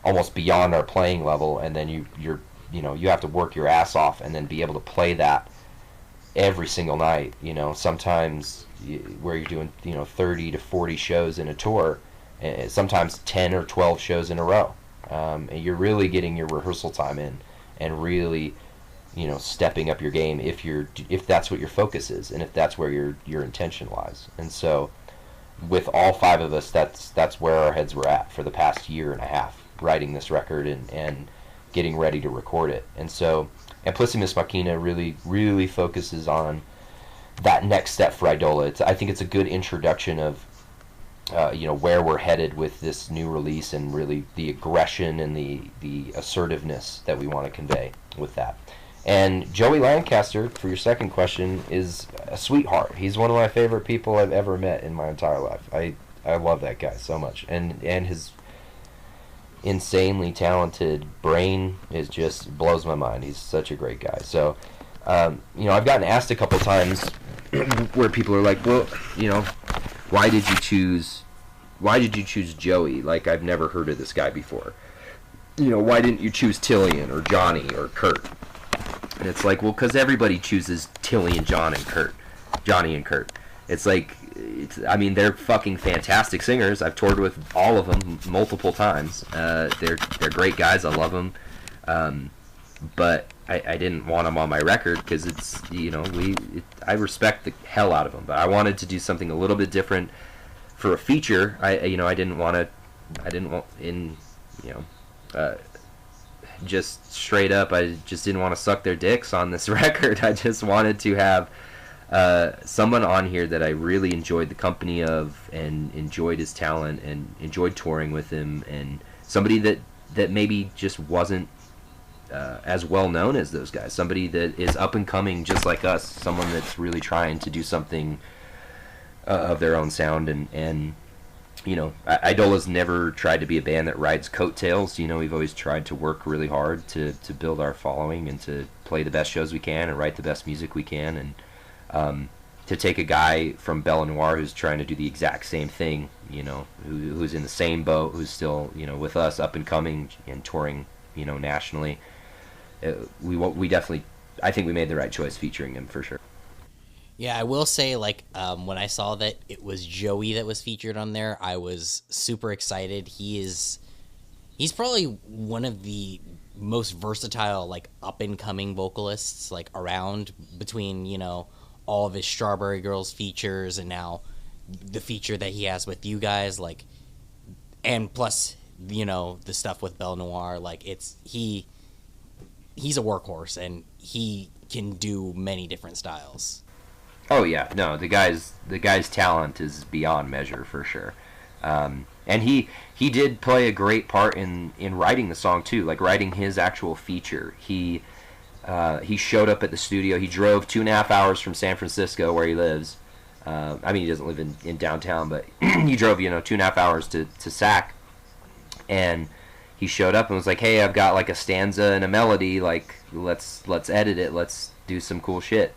almost beyond our playing level, and then you have to work your ass off and then be able to play that every single night. You know, sometimes where you're doing 30 to 40 shows in a tour, sometimes 10 or 12 shows in a row, and you're really getting your rehearsal time in and really stepping up your game if that's what your focus is, and if that's where your intention lies. And so with all five of us, that's where our heads were at for the past year and a half, writing this record and getting ready to record it. And so Amplissimus Machina really focuses on that next step for Eidola. I think it's a good introduction of where we're headed with this new release, and really the aggression and the assertiveness that we want to convey with that. And Joey Lancaster, for your second question, is a sweetheart. He's one of my favorite people I've ever met in my entire life. I love that guy so much, and his insanely talented brain just blows my mind. He's such a great guy. So I've gotten asked a couple times where people are like, well, why did you choose Joey? Like, I've never heard of this guy before. Why didn't you choose Tillian or Johnny or Kurt? And it's like, well, because everybody chooses Tilly and Johnny and Kurt. It's like, they're fucking fantastic singers. I've toured with all of them multiple times. They're great guys. I love them. But I didn't want them on my record because it's, I respect the hell out of them. But I wanted to do something a little bit different for a feature. Just straight up, I just didn't want to suck their dicks on this record. I just wanted to have someone on here that I really enjoyed the company of and enjoyed his talent and enjoyed touring with him, and somebody that maybe just wasn't as well known as those guys, somebody that is up and coming just like us, someone that's really trying to do something of their own sound. And Eidola's never tried to be a band that rides coattails. We've always tried to work really hard to build our following and to play the best shows we can and write the best music we can, and to take a guy from Belle Noire who's trying to do the exact same thing, who's in the same boat, who's still with us, up and coming and touring nationally. We definitely, I think we made the right choice featuring him for sure. Yeah, I will say, when I saw that it was Joey that was featured on there, I was super excited. He's probably one of the most versatile, up-and-coming vocalists, around, between, all of his Strawberry Girls features and now the feature that he has with you guys, and plus the stuff with Belle Noire, like he's a workhorse and he can do many different styles. Oh yeah, no, the guy's talent is beyond measure for sure. And he did play a great part in writing the song too, like writing his actual feature. He showed up at the studio. He drove 2.5 hours from San Francisco, where he lives. I mean, he doesn't live in downtown, but he drove 2.5 hours to SAC, and he showed up and was like, "Hey, I've got like a stanza and a melody. Like, let's edit it. Let's do some cool shit."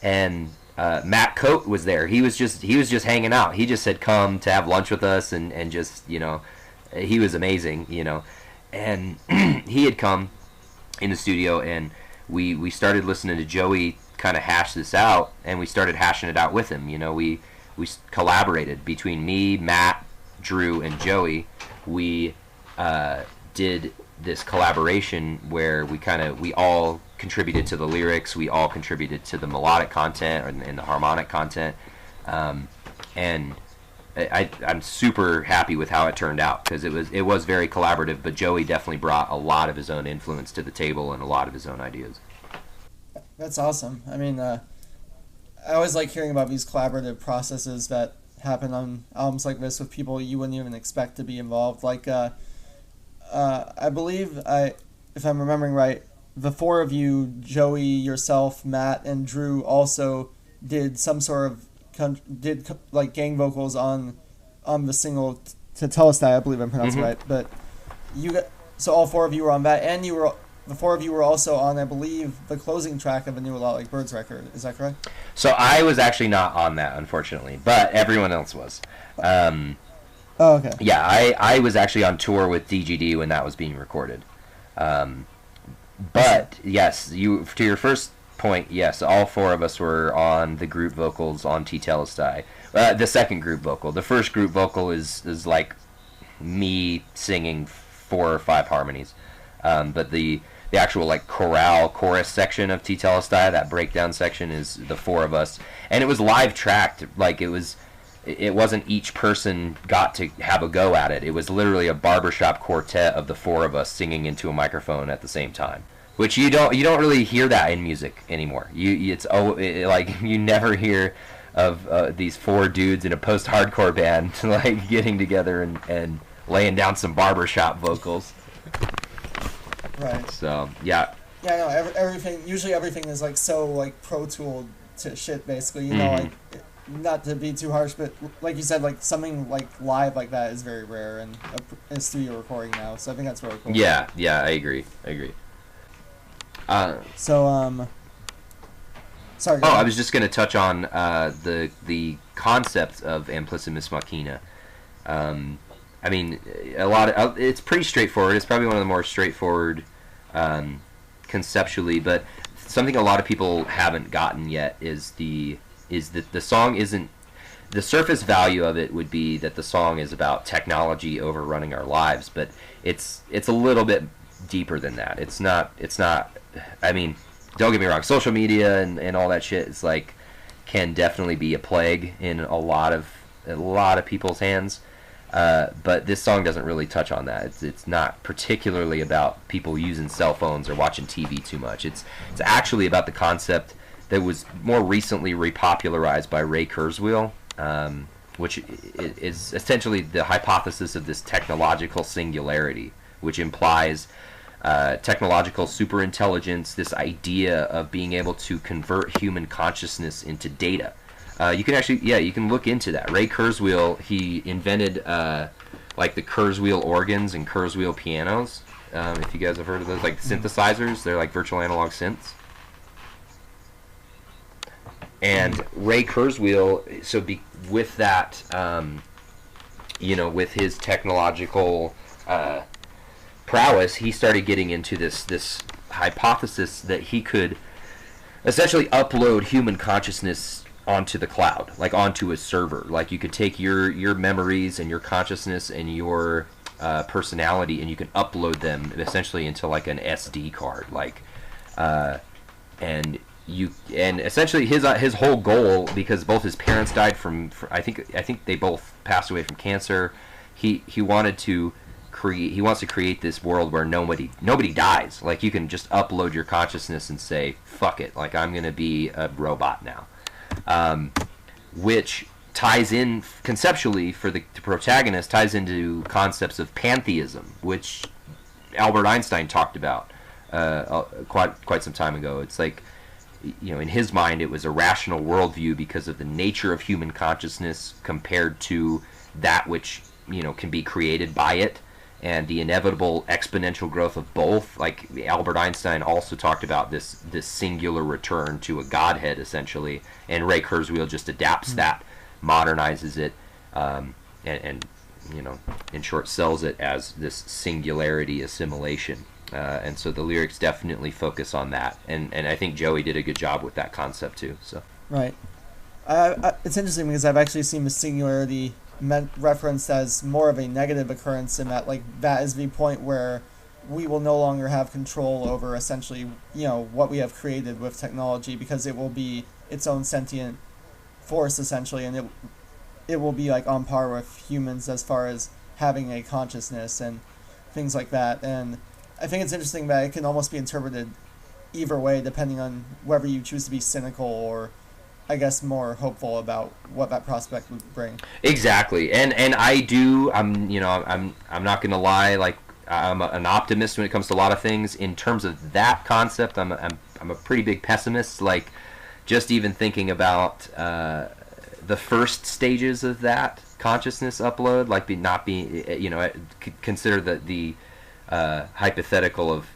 And Matt Coate was there. He was just hanging out. He just had come to have lunch with us and just he was amazing, and he had come in the studio, and we started listening to Joey kind of hash this out, and we started hashing it out with him. We collaborated between me, Matt, Drew, and Joey. We did this collaboration where we all contributed to the lyrics, we all contributed to the melodic content and the harmonic content, and I'm super happy with how it turned out, because it was very collaborative, but Joey definitely brought a lot of his own influence to the table and a lot of his own ideas. That's awesome. I mean, I always like hearing about these collaborative processes that happen on albums like this with people you wouldn't even expect to be involved. Like, I believe, if I'm remembering right, the four of you, Joey, yourself, Matt, and Drew, also did some sort of like gang vocals on the single to Telestai, I believe I'm pronouncing right. But so all four of you were on that, and the four of you were also on, I believe, the closing track of the new A Lot Like Birds record. Is that correct? So I was actually not on that, unfortunately, but everyone else was. Oh, okay. Yeah, I was actually on tour with DGD when that was being recorded. But yes, to your first point, yes, all four of us were on the group vocals on T Telestai. The second group vocal. The first group vocal is like me singing 4 or 5 harmonies. But the actual like chorus section of T Telestai, that breakdown section, is the 4 of us, and it was live tracked. Like it wasn't each person got to have a go at it. It was literally a barbershop quartet of the 4 of us singing into a microphone at the same time, which you don't really hear that in music anymore. Like you never hear of these 4 dudes in a post-hardcore band like getting together and laying down some barbershop vocals. Right. So yeah. Yeah, I know. Everything is like so like Pro Tool to shit, basically. Like. Not to be too harsh, but like you said, like something like live like that is very rare in a studio recording now. So I think that's really cool. Yeah, I agree. Sorry. I was just gonna touch on the concept of Amplissimus Machina. I mean, it's pretty straightforward. It's probably one of the more straightforward conceptually, but something a lot of people haven't gotten yet is that the song isn't, the surface value of it would be that the song is about technology overrunning our lives, but it's a little bit deeper than that. It's not I mean, don't get me wrong, social media and all that shit is like can definitely be a plague in a lot of people's hands, but this song doesn't really touch on that. It's not particularly about people using cell phones or watching TV too much. It's actually about the concept that was more recently repopularized by Ray Kurzweil, which is essentially the hypothesis of this technological singularity, which implies technological superintelligence, this idea of being able to convert human consciousness into data. You can look into that. Ray Kurzweil, he invented like the Kurzweil organs and Kurzweil pianos. If you guys have heard of those, like synthesizers, they're like virtual analog synths. And Ray Kurzweil, with that, with his technological prowess, he started getting into this hypothesis that he could essentially upload human consciousness onto the cloud, like onto a server. Like you could take your memories and your consciousness and your personality, and you can upload them essentially into like an SD card, and essentially his whole goal, because both his parents died from I think they both passed away from cancer. He wanted to create this world where nobody dies. Like, you can just upload your consciousness and say, fuck it, like, I'm gonna be a robot now, which ties in conceptually for the protagonist, ties into concepts of pantheism, which Albert Einstein talked about quite some time ago. It's like, in his mind, it was a rational worldview because of the nature of human consciousness compared to that which can be created by it, and the inevitable exponential growth of both. Like, Albert Einstein also talked about this singular return to a godhead, essentially, and Ray Kurzweil just adapts that, modernizes it, and in short, sells it as this singularity assimilation. And so the lyrics definitely focus on that, and I think Joey did a good job with that concept too. So Right. It's interesting because I've actually seen the singularity referenced as more of a negative occurrence, in that, like, that is the point where we will no longer have control over essentially what we have created with technology, because it will be its own sentient force essentially, and it will be like on par with humans as far as having a consciousness and things like that. And I think it's interesting that it can almost be interpreted either way, depending on whether you choose to be cynical or, I guess, more hopeful about what that prospect would bring. exactly, and I'm not gonna lie, like, I'm an optimist when it comes to a lot of things. In terms of that concept, I'm a pretty big pessimist. Like, just even thinking about the first stages of that consciousness upload, like, consider the hypothetical of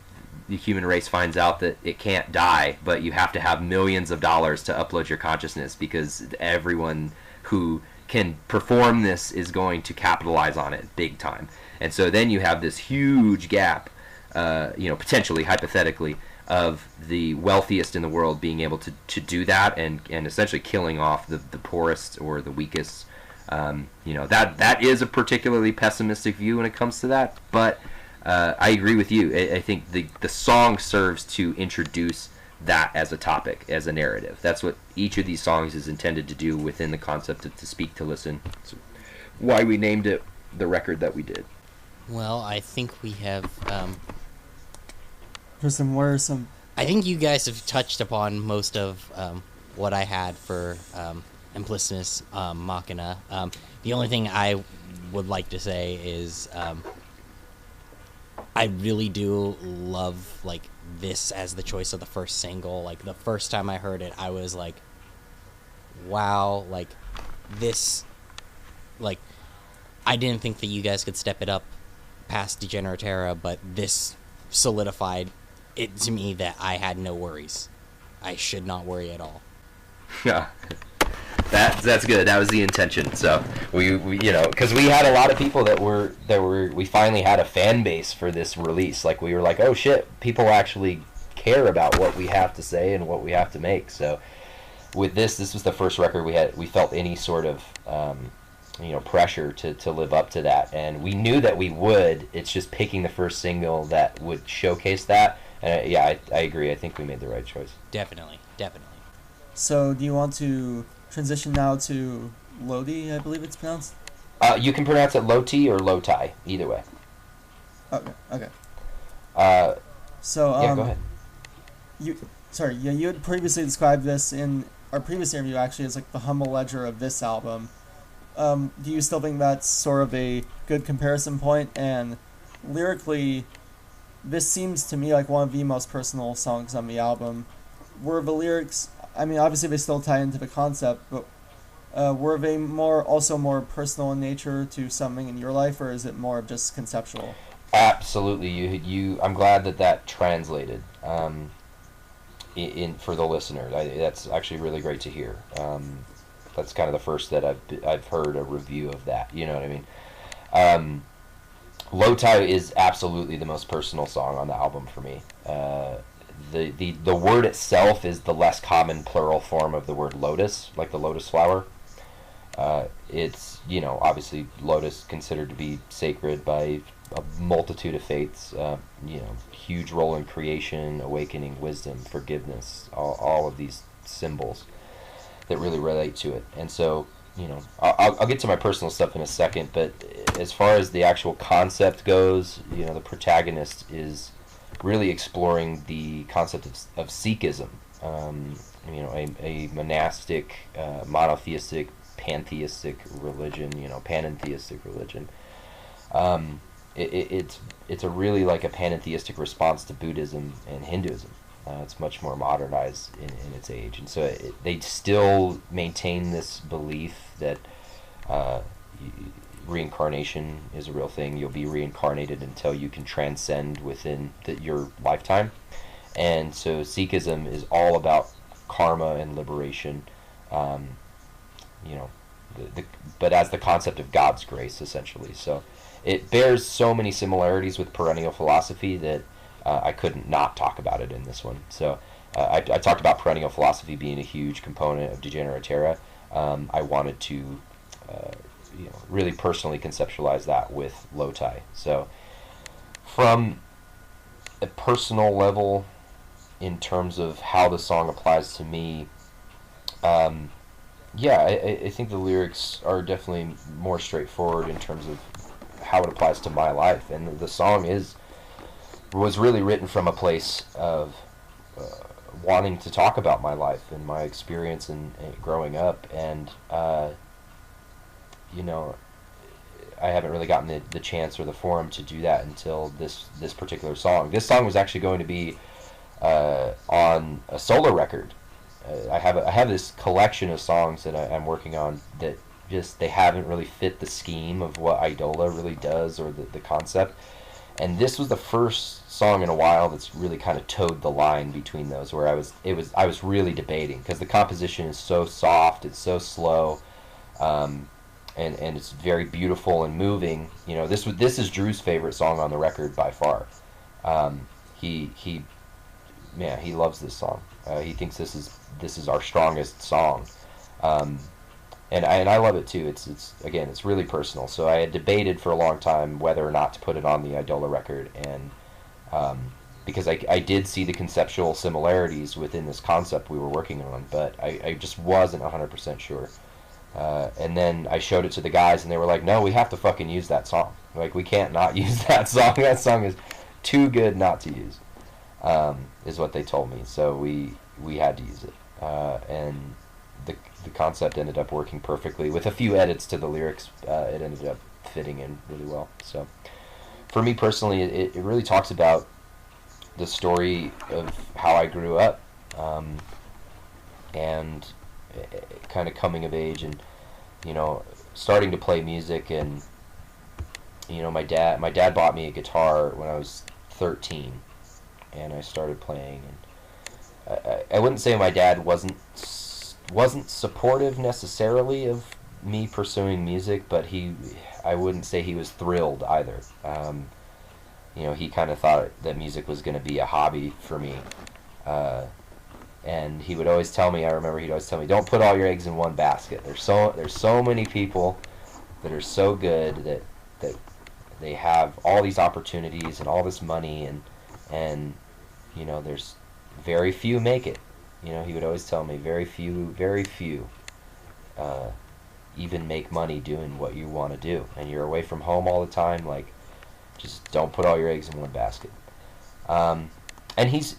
the human race finds out that it can't die, but you have to have millions of dollars to upload your consciousness, because everyone who can perform this is going to capitalize on it big time. And so then you have this huge gap, potentially, hypothetically, of the wealthiest in the world being able to do that, and essentially killing off the poorest or the weakest. That is a particularly pessimistic view when it comes to that, but I agree with you. I think the song serves to introduce that as a topic, as a narrative. That's what each of these songs is intended to do within the concept of To Speak, to Listen. That's why we named it the record that we did. Well, I think we have. I think you guys have touched upon most of what I had for Implicitness Machina. The only thing I would like to say is I really do love, like, this as the choice of the first single. Like, the first time I heard it, I was like, wow, like, this, like, I didn't think that you guys could step it up past Degeneratera, but this solidified it to me that I had no worries. I should not worry at all. Yeah. That's good. That was the intention. So we because we had a lot of people we finally had a fan base for this release. Like, we were like, oh shit, people actually care about what we have to say and what we have to make. So with this was the first record we felt any sort of pressure to live up to that, and we knew that we would. It's just picking the first single that would showcase that. And I agree. I think we made the right choice. Definitely. So, do you want to transition now to Lodi, I believe it's pronounced? You can pronounce it Loti or Lotai, either way. Okay. Go ahead. You had previously described this in our previous interview, actually, as like the humble ledger of this album. Do you still think that's sort of a good comparison point? And lyrically, this seems to me like one of the most personal songs on the album. Were the lyrics, I mean, obviously they still tie into the concept, but were they also more personal in nature to something in your life, or is it more of just conceptual? Absolutely. I'm glad that translated in for the listener. That's actually really great to hear. That's kind of the first that I've heard a review of that. You know what I mean? Lotai is absolutely the most personal song on the album for me. The word itself is the less common plural form of the word lotus, like the lotus flower. It's, obviously lotus considered to be sacred by a multitude of faiths. Huge role in creation, awakening, wisdom, forgiveness, all of these symbols that really relate to it. And so, I'll get to my personal stuff in a second, but as far as the actual concept goes, the protagonist is really exploring the concept of Sikhism. A monastic, monotheistic, pantheistic religion. Panentheistic religion. It's a really like a panentheistic response to Buddhism and Hinduism. It's much more modernized in its age, and so they still maintain this belief that reincarnation is a real thing. You'll be reincarnated until you can transcend within your lifetime, and so Sikhism is all about karma and liberation. But as the concept of God's grace, essentially. So it bears so many similarities with perennial philosophy that I couldn't not talk about it in this one. So I talked about perennial philosophy being a huge component of Degenerate Terra. I wanted to really personally conceptualize that with Lotai. So from a personal level, in terms of how the song applies to me, I think the lyrics are definitely more straightforward in terms of how it applies to my life, and the song was really written from a place of wanting to talk about my life and my experience in growing up, and I haven't really gotten the chance or the forum to do that until this particular song. This song was actually going to be on a solo record. I have this collection of songs that I'm working on that just they haven't really fit the scheme of what Eidola really does or the concept. And this was the first song in a while that's really kind of towed the line between those, where I was really debating, because the composition is so soft, it's so slow, and it's very beautiful and moving. This is Drew's favorite song on the record by far. He loves this song. He thinks this is our strongest song, and I love it too. It's really personal. So I had debated for a long time whether or not to put it on the Eidola record, and because I did see the conceptual similarities within this concept we were working on, but I just wasn't 100% sure. And then I showed it to the guys, and they were like, "No, we have to fucking use that song. Like, we can't not use that song. That song is too good not to use." Is what they told me. So we had to use it, and the concept ended up working perfectly. With a few edits to the lyrics, it ended up fitting in really well. So for me personally, it really talks about the story of how I grew up, and kind of coming of age, and starting to play music. And my dad bought me a guitar when I was 13, and I started playing. And I wouldn't say my dad wasn't supportive necessarily of me pursuing music, but I wouldn't say he was thrilled either. He kind of thought that music was going to be a hobby for me, and he would always tell me. I remember he'd always tell me, "Don't put all your eggs in one basket. There's so many people that are so good that they have all these opportunities and all this money, and there's very few make it." He would always tell me, very few even make money doing what you want to do, and you're away from home all the time. Like, just don't put all your eggs in one basket. And he's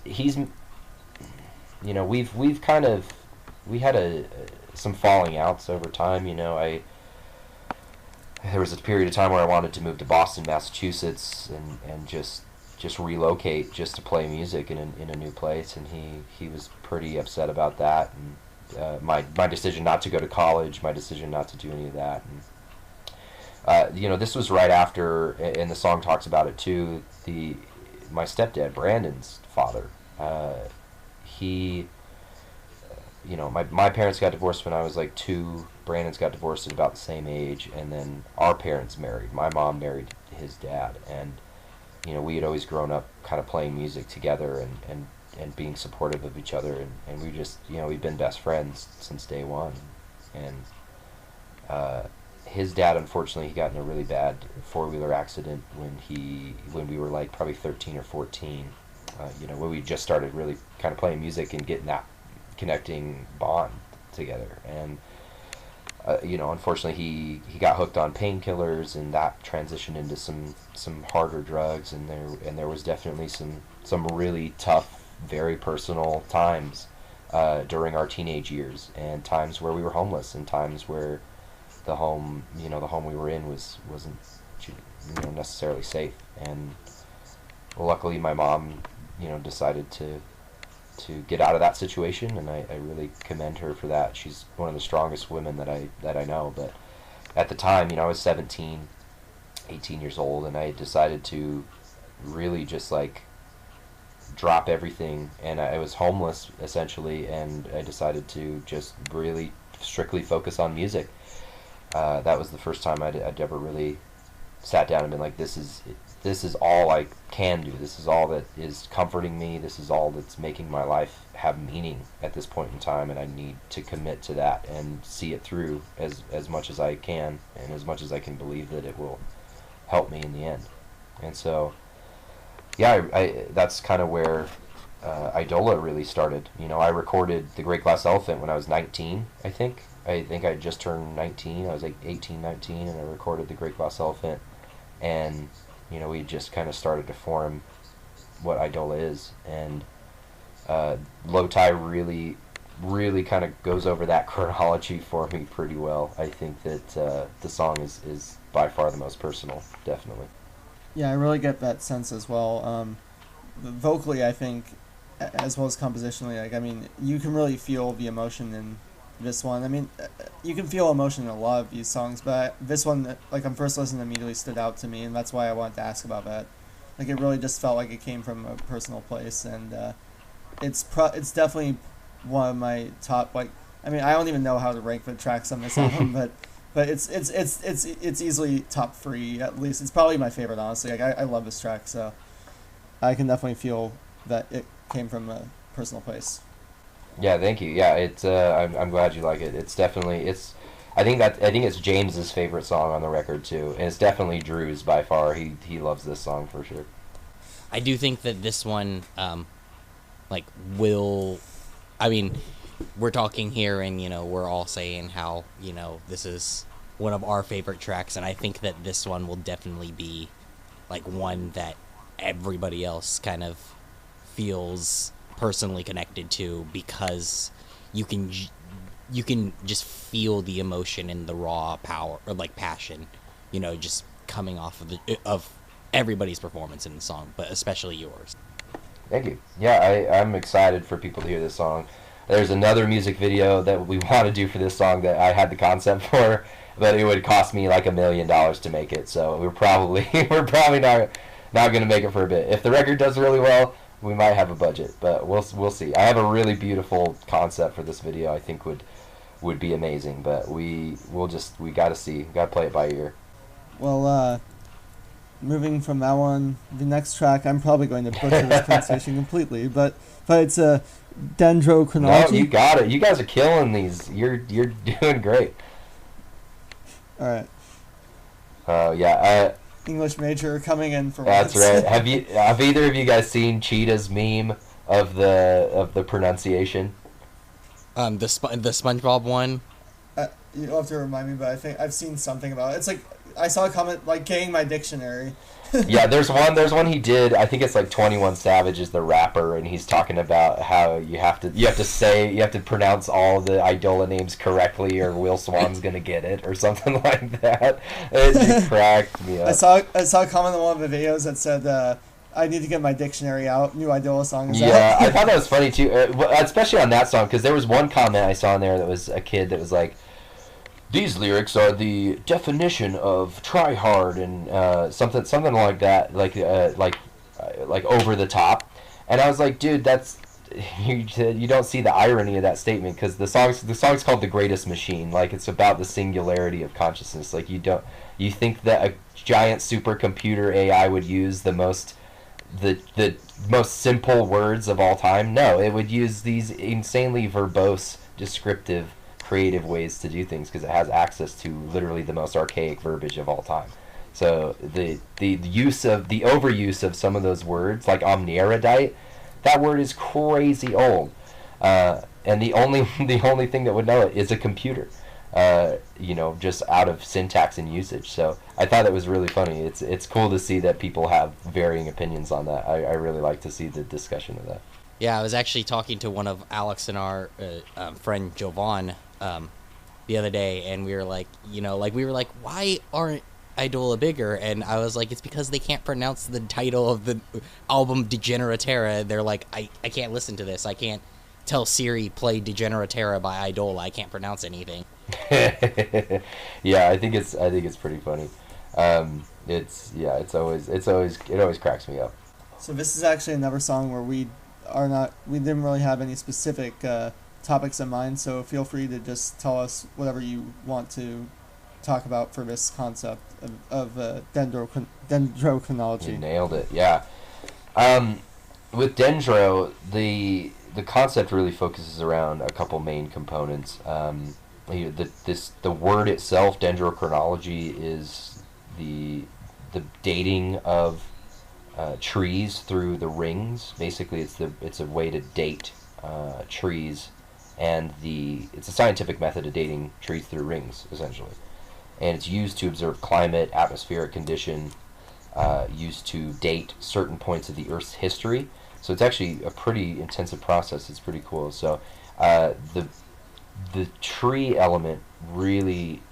we had some falling outs over time. There was a period of time where I wanted to move to Boston, Massachusetts, and just relocate just to play music in a new place, and he was pretty upset about that, and my decision not to go to college, my decision not to do any of that. And this was right after, and the song talks about it too, my stepdad Brandon's father, my parents got divorced when I was like 2. Brandon's got divorced at about the same age, and then our parents married. My mom married his dad, and we had always grown up kind of playing music together and being supportive of each other, and we just, we've been best friends since day one. And his dad, unfortunately, he got in a really bad 4-wheeler accident when we were like probably 13 or 14, when we just started really kind of playing music and getting that connecting bond together. And unfortunately he got hooked on painkillers, and that transitioned into some harder drugs, and there was definitely some really tough, very personal times during our teenage years, and times where we were homeless, and times where the home we were in wasn't necessarily safe. And luckily my mom decided to get out of that situation, and I really commend her for that. She's one of the strongest women that I know. But at the time, I was 17, 18 years old, and I decided to really just like drop everything, and I was homeless essentially, and I decided to just really strictly focus on music. That was the first time I'd ever really sat down and been like, this is all I can do. This is all that is comforting me. This is all that's making my life have meaning at this point in time, and I need to commit to that and see it through as much as I can, and as much as I can believe that it will help me in the end. And so, yeah, I that's kind of where Eidola really started. I recorded The Great Glass Elephant when I was 19, I think. I had just turned 19. I was like 18, 19, and I recorded The Great Glass Elephant. And we just kind of started to form what Eidola is, and Low Tie really kind of goes over that chronology for me pretty well. I think that the song is by far the most personal, definitely. Yeah, I really get that sense as well. Vocally, I think, as well as compositionally, you can really feel the emotion in this one. You can feel emotion in a lot of these songs, but this one, on first listen, immediately stood out to me, and that's why I wanted to ask about that. It really just felt like it came from a personal place, and it's definitely one of my top. I don't even know how to rank the tracks on this album, but it's easily top 3 at least. It's probably my favorite, honestly. I love this track, so I can definitely feel that it came from a personal place. Yeah, thank you. Yeah, it's I'm glad you like it. It's definitely I think it's James's favorite song on the record too, and it's definitely Drew's by far. He loves this song for sure. I do think that this one, we're talking here, and we're all saying how this is one of our favorite tracks, and I think that this one will definitely be one that everybody else kind of feels personally connected to, because you can just feel the emotion and the raw power or passion, just coming off of everybody's performance in the song, but especially yours. Thank you. Yeah, I'm excited for people to hear this song. There's another music video that we want to do for this song that I had the concept for, but it would cost me $1 million to make it. So we're probably not going to make it for a bit. If the record does really well, we might have a budget, but we'll see. I have a really beautiful concept for this video. I think would be amazing, but we got to see. Got to play it by ear. Well, moving from that one, the next track, I'm probably going to butcher this pronunciation completely, but it's a dendrochronology. No, you got it. You guys are killing these. You're doing great. All right. Yeah. English major coming in for That's once. right. Have either of you guys seen Cheetah's meme of the pronunciation? The SpongeBob one. You'll have to remind me, but I think I've seen something about it. It's I saw a comment getting my dictionary. Yeah, there's one he did. I think it's 21 Savage is the rapper, and he's talking about how you have to pronounce all the Eidola names correctly, or Will Swan's gonna get it, or something like that. It cracked me up. I saw a comment on one of the videos that said, "I need to get my dictionary out. New Eidola song is out." Yeah, I thought that was funny too, especially on that song, because there was one comment I saw in there that was a kid that was like, "These lyrics are the definition of try hard," and something like that, like over the top. And I was like, dude, that's you don't see the irony of that statement, because the song's called The Greatest Machine. It's about the singularity of consciousness. You think that a giant supercomputer AI would use the most simple words of all time? No, it would use these insanely verbose, descriptive, creative ways to do things, because it has access to literally the most archaic verbiage of all time. So the overuse of some of those words, like omni-erudite, that word is crazy old, and the only thing that would know it is a computer. just out of syntax and usage. So I thought it was really funny. It's cool to see that people have varying opinions on that. I really like to see the discussion of that. Yeah, I was actually talking to one of Alex and our friend Jovan the other day, and we were like, why aren't Eidola bigger? And I was like, it's because they can't pronounce the title of the album Degeneratera. They're like, I can't listen to this. I can't tell Siri play Degeneratera by Eidola. I can't pronounce anything. Yeah, I think it's pretty funny. It always cracks me up. So this is actually another song where we didn't really have any specific topics in mind, so feel free to just tell us whatever you want to talk about for this concept of dendrochronology. You nailed it, yeah. With dendro, the concept really focuses around a couple main components. The word itself, dendrochronology, is the dating of trees through the rings. Basically, it's a way to date trees, and it's a scientific method of dating trees through rings, essentially. And it's used to observe climate, atmospheric condition, used to date certain points of the Earth's history. So it's actually a pretty intensive process. It's pretty cool. So the tree element really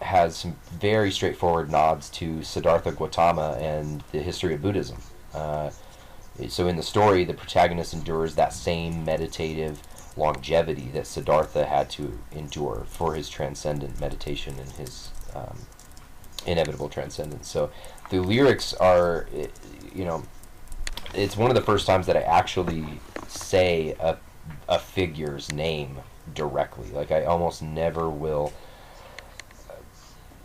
has some very straightforward nods to Siddhartha Gautama and the history of Buddhism. So in the story, the protagonist endures that same meditative longevity that Siddhartha had to endure for his transcendent meditation and his inevitable transcendence. So the lyrics are, it's one of the first times that I actually say a figure's name directly. Like, I almost never will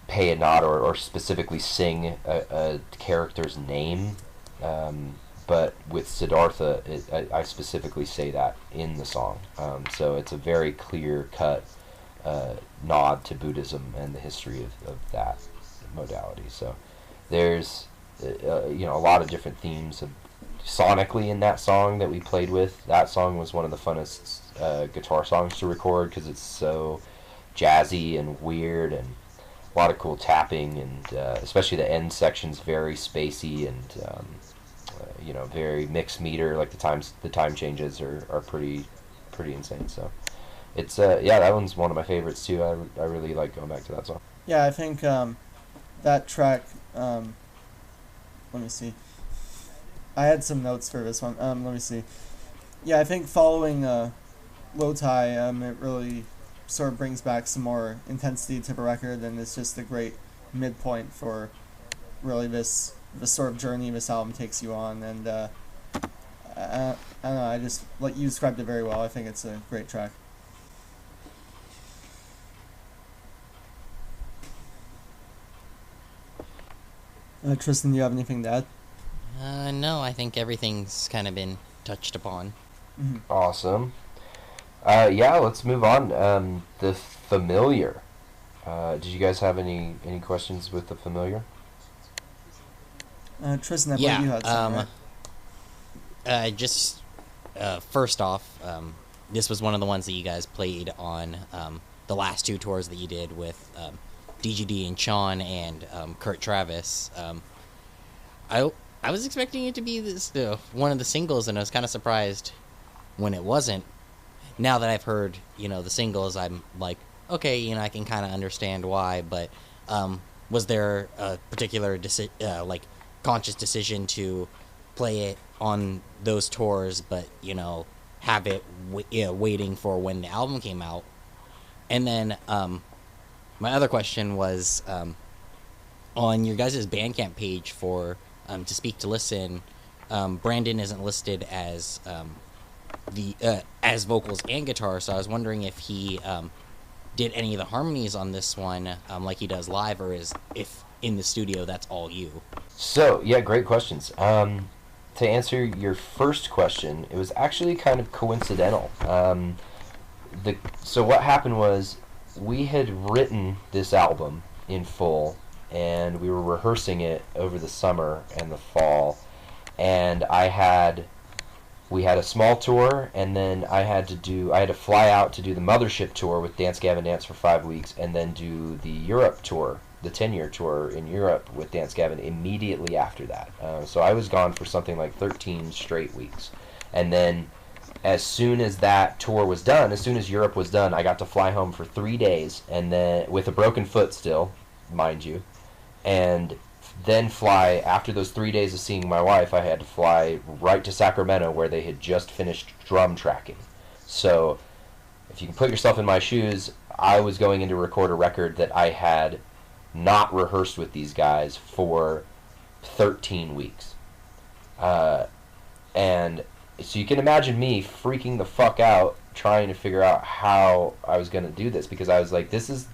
pay a nod or specifically sing a character's name, but with Siddhartha, I specifically say that in the song. So it's a very clear-cut nod to Buddhism and the history of that modality. So there's a lot of different themes sonically in that song that we played with. That song was one of the funnest guitar songs to record because it's so jazzy and weird, and a lot of cool tapping, and especially the end section's very spacey and very mixed meter. Like the time changes are pretty insane. So it's that one's one of my favorites too. I really like going back to that song. Yeah, I think that track. Let me see. I had some notes for this one. Let me see. Yeah, I think following Low Tie, it really sort of brings back some more intensity to the record, and it's just a great midpoint for really this sort of journey this album takes you on. And I don't know, I just, like, you described it very well. I think it's a great track. Trystan, do you have anything to add? No, I think everything's kind of been touched upon. Mm-hmm. Awesome. Let's move on. The Familiar. Did you guys have any questions with The Familiar? Trystan, I believe you had some, right? First off, this was one of the ones that you guys played on the last two tours that you did with DGD and Sean and Kurt Travis. I was expecting it to be one of the singles, and I was kind of surprised when it wasn't. Now that I've heard, the singles, I'm like, okay, I can kind of understand why. But was there a particular conscious decision to play it on those tours, but have it waiting for when the album came out? And then my other question was on your guys' Bandcamp page for To Speak to Listen, Brandon isn't listed as as vocals and guitar, so I was wondering if he did any of the harmonies on this one like he does live, or if in the studio that's all you. So, yeah, great questions. To answer your first question, it was actually kind of coincidental. So what happened was, we had written this album in full, and we were rehearsing it over the summer and the fall, and I had we had a small tour, and then I had to fly out to do the Mothership tour with Dance Gavin Dance for 5 weeks, and then do the Europe tour, the 10-year tour in Europe with Dance Gavin immediately after that. So I was gone for something like 13 straight weeks. And then as soon as that tour was done, as soon as Europe was done, I got to fly home for 3 days, and then with a broken foot still, mind you, and then fly, after those 3 days of seeing my wife, I had to fly right to Sacramento where they had just finished drum tracking. So if you can put yourself in my shoes, I was going in to record a record that I had not rehearsed with these guys for 13 weeks. And so you can imagine me freaking the fuck out trying to figure out how I was going to do this, because I was like, this is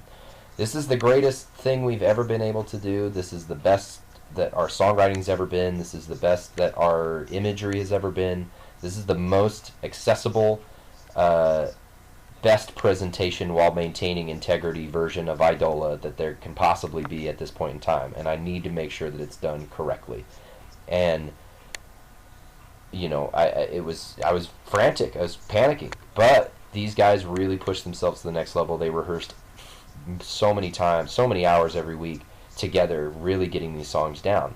the greatest thing we've ever been able to do. This is the best that our songwriting's ever been. This is the best that our imagery has ever been. This is the most accessible, best presentation while maintaining integrity version of Eidola that there can possibly be at this point in time. And I need to make sure that it's done correctly. And I was frantic. I was panicking. But these guys really pushed themselves to the next level. They rehearsed so many times, so many hours every week together, really getting these songs down.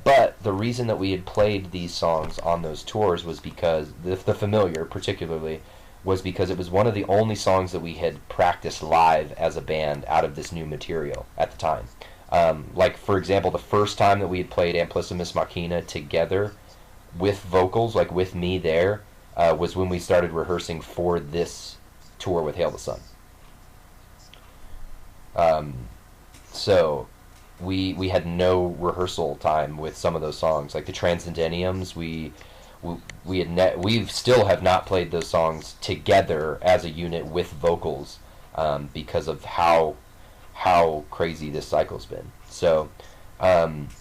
But the reason that we had played these songs on those tours was because, the Familiar particularly, was because it was one of the only songs that we had practiced live as a band out of this new material at the time. Like, for example, the first time that we had played Amplissimus Machina together with vocals, like with me there, was when we started rehearsing for this tour with Hail the Sun. So we had no rehearsal time with some of those songs, like the Transcendeniums. We still have not played those songs together as a unit with vocals, because of how crazy this cycle's been. So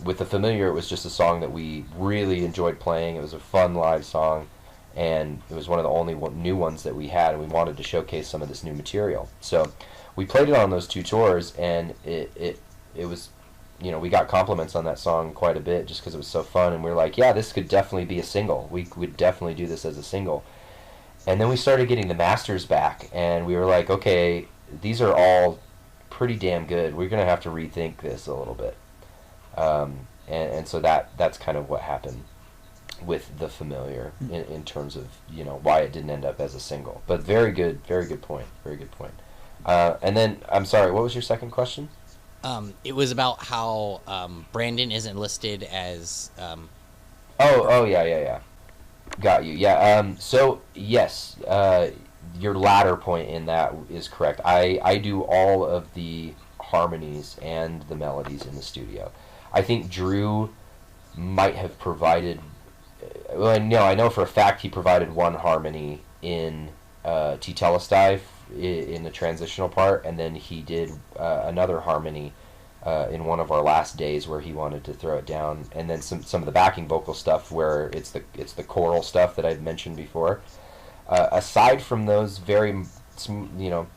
with the Familiar, it was just a song that we really enjoyed playing. It was a fun live song, and it was one of the only new ones that we had, and we wanted to showcase some of this new material. So we played it on those two tours, and it was, we got compliments on that song quite a bit just because it was so fun, and we were like, yeah, this could definitely be a single. We would definitely do this as a single. And then we started getting the masters back, and we were like, okay, these are all pretty damn good. We're going to have to rethink this a little bit. And so that's kind of what happened with the Familiar in terms of, why it didn't end up as a single. But very good point. Very good point. And then, I'm sorry, what was your second question? It was about how Brandon isn't listed as... Yeah. Got you. Yeah, so, yes, your latter point in that is correct. I do all of the harmonies and the melodies in the studio. I think Drew might have provided... Well, I know for a fact he provided one harmony in Tetelestai in the transitional part, and then he did another harmony in one of our last days where he wanted to throw it down, and then some of the backing vocal stuff where it's the choral stuff that I've mentioned before. Aside from those very few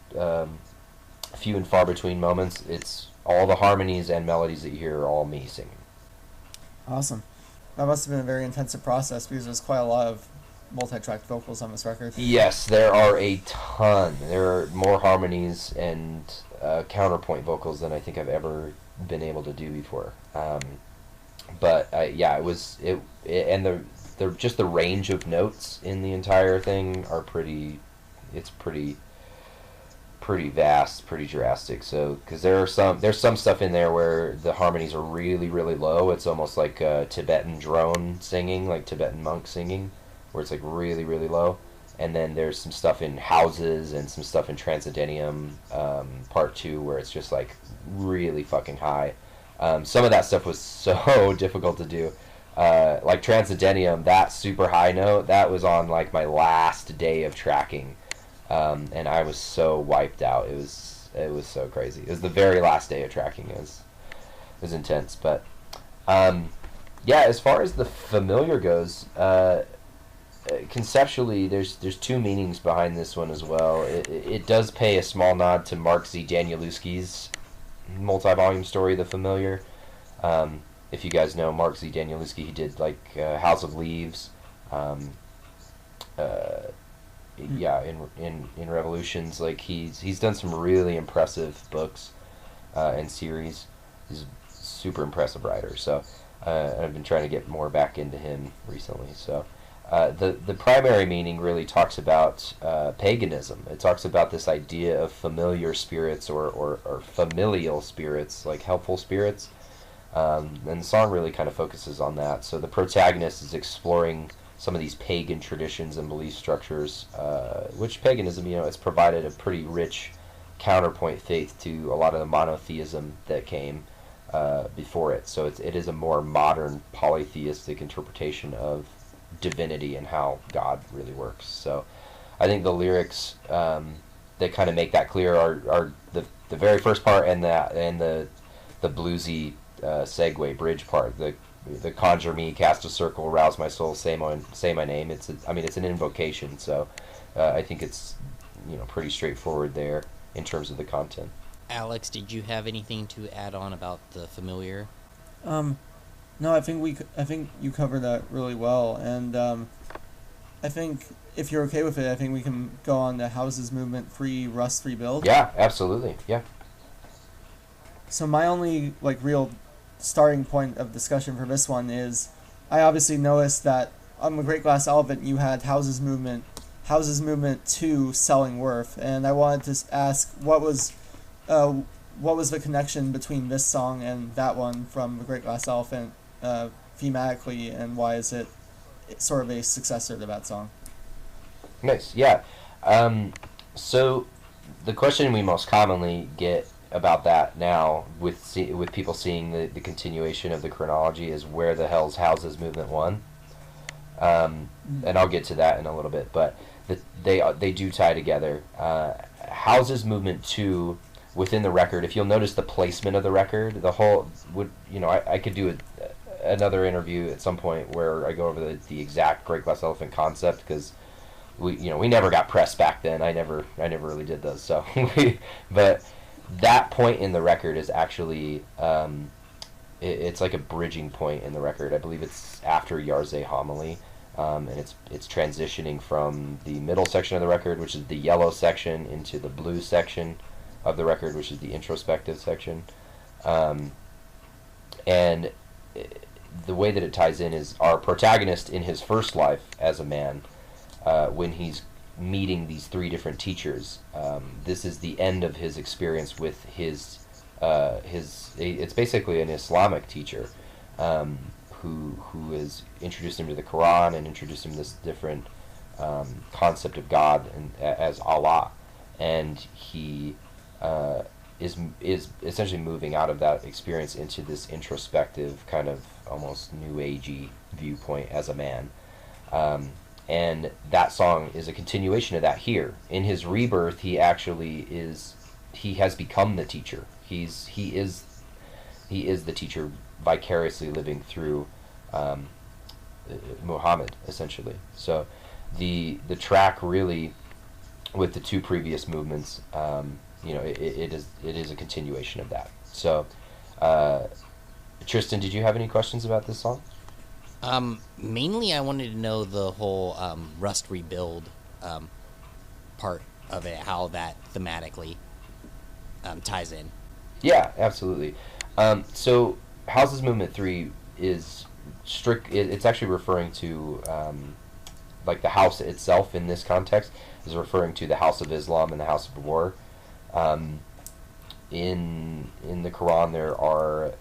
and far between moments, it's all the harmonies and melodies that you hear are all me singing. Awesome. That must have been a very intensive process because there's quite a lot of multi-tracked vocals on this record. Yes, there are a ton. There are more harmonies and counterpoint vocals than I think I've ever been able to do before. But it was and the just the range of notes in the entire thing are pretty vast, pretty drastic. So because there's some stuff in there where the harmonies are really, really low. It's almost like Tibetan drone singing, like Tibetan monk singing, where it's like really, really low. And then there's some stuff in Houses and some stuff in Transcendenium Part 2 where it's just like really fucking high. Some of that stuff was so difficult to do. Like Transcendenium, that super high note, that was on like my last day of tracking. And I was so wiped out. It was so crazy. It was the very last day of tracking. It was intense. But as far as the Familiar goes, conceptually, there's two meanings behind this one as well. It does pay a small nod to Mark Z. Danielewski's multi-volume story, The Familiar. If you guys know Mark Z. Danielewski, he did like House of Leaves, uh, yeah, in Revolutions, like he's done some really impressive books and series. He's a super impressive writer. So I've been trying to get more back into him recently. So the primary meaning really talks about paganism. It talks about this idea of familiar spirits or familial spirits, like helpful spirits. And the song really kind of focuses on that. So the protagonist is exploring some of these pagan traditions and belief structures, which paganism, it's provided a pretty rich counterpoint faith to a lot of the monotheism that came before it. So it is a more modern polytheistic interpretation of divinity and how God really works. So I think the lyrics that kind of make that clear are the very first part and the bluesy segue bridge part. The conjure me, cast a circle, rouse my soul, say my name. It's an invocation. So I think it's pretty straightforward there in terms of the content. Alex, did you have anything to add on about the familiar? No, I think you covered that really well, and I think if you're okay with it, I think we can go on to Houses Movement 3 Rust Rebuild. Yeah, absolutely. Yeah. So my only real starting point of discussion for this one is I obviously noticed that on the Great Glass Elephant you had Houses Movement 2 Selling Worth, and I wanted to ask what was the connection between this song and that one from the Great Glass Elephant thematically, and why is it sort of a successor to that song? Nice, yeah. So the question we most commonly get about that now with people seeing the continuation of the chronology is where the hell's Houses Movement 1? And I'll get to that in a little bit, but they do tie together. Houses Movement 2 within the record, if you'll notice the placement of the record, the whole I could do another interview at some point where I go over the exact Great Glass Elephant concept, because we never got pressed back then. I never really did those. So but that point in the record is actually it's like a bridging point in the record. I believe it's after Yarzeh homily, and it's transitioning from the middle section of the record, which is the yellow section, into the blue section of the record, which is the introspective section. And the way that it ties in is our protagonist in his first life as a man, when he's meeting these three different teachers. This is the end of his experience with his it's basically an Islamic teacher, who has introduced him to the Quran and introduced him to this different concept of God as Allah, and he is essentially moving out of that experience into this introspective kind of almost new agey viewpoint as a man. And that song is a continuation of that here. In his rebirth, he has become the teacher. He is the teacher vicariously living through Muhammad, essentially. So the track really, with the two previous movements, it is a continuation of that. So Trystan, did you have any questions about this song? Mainly I wanted to know the whole Rust Rebuild part of it, how that thematically ties in. Yeah, absolutely. So Houses Movement 3 is it's actually referring to like the house itself in this context is referring to the House of Islam and the House of War. In the Quran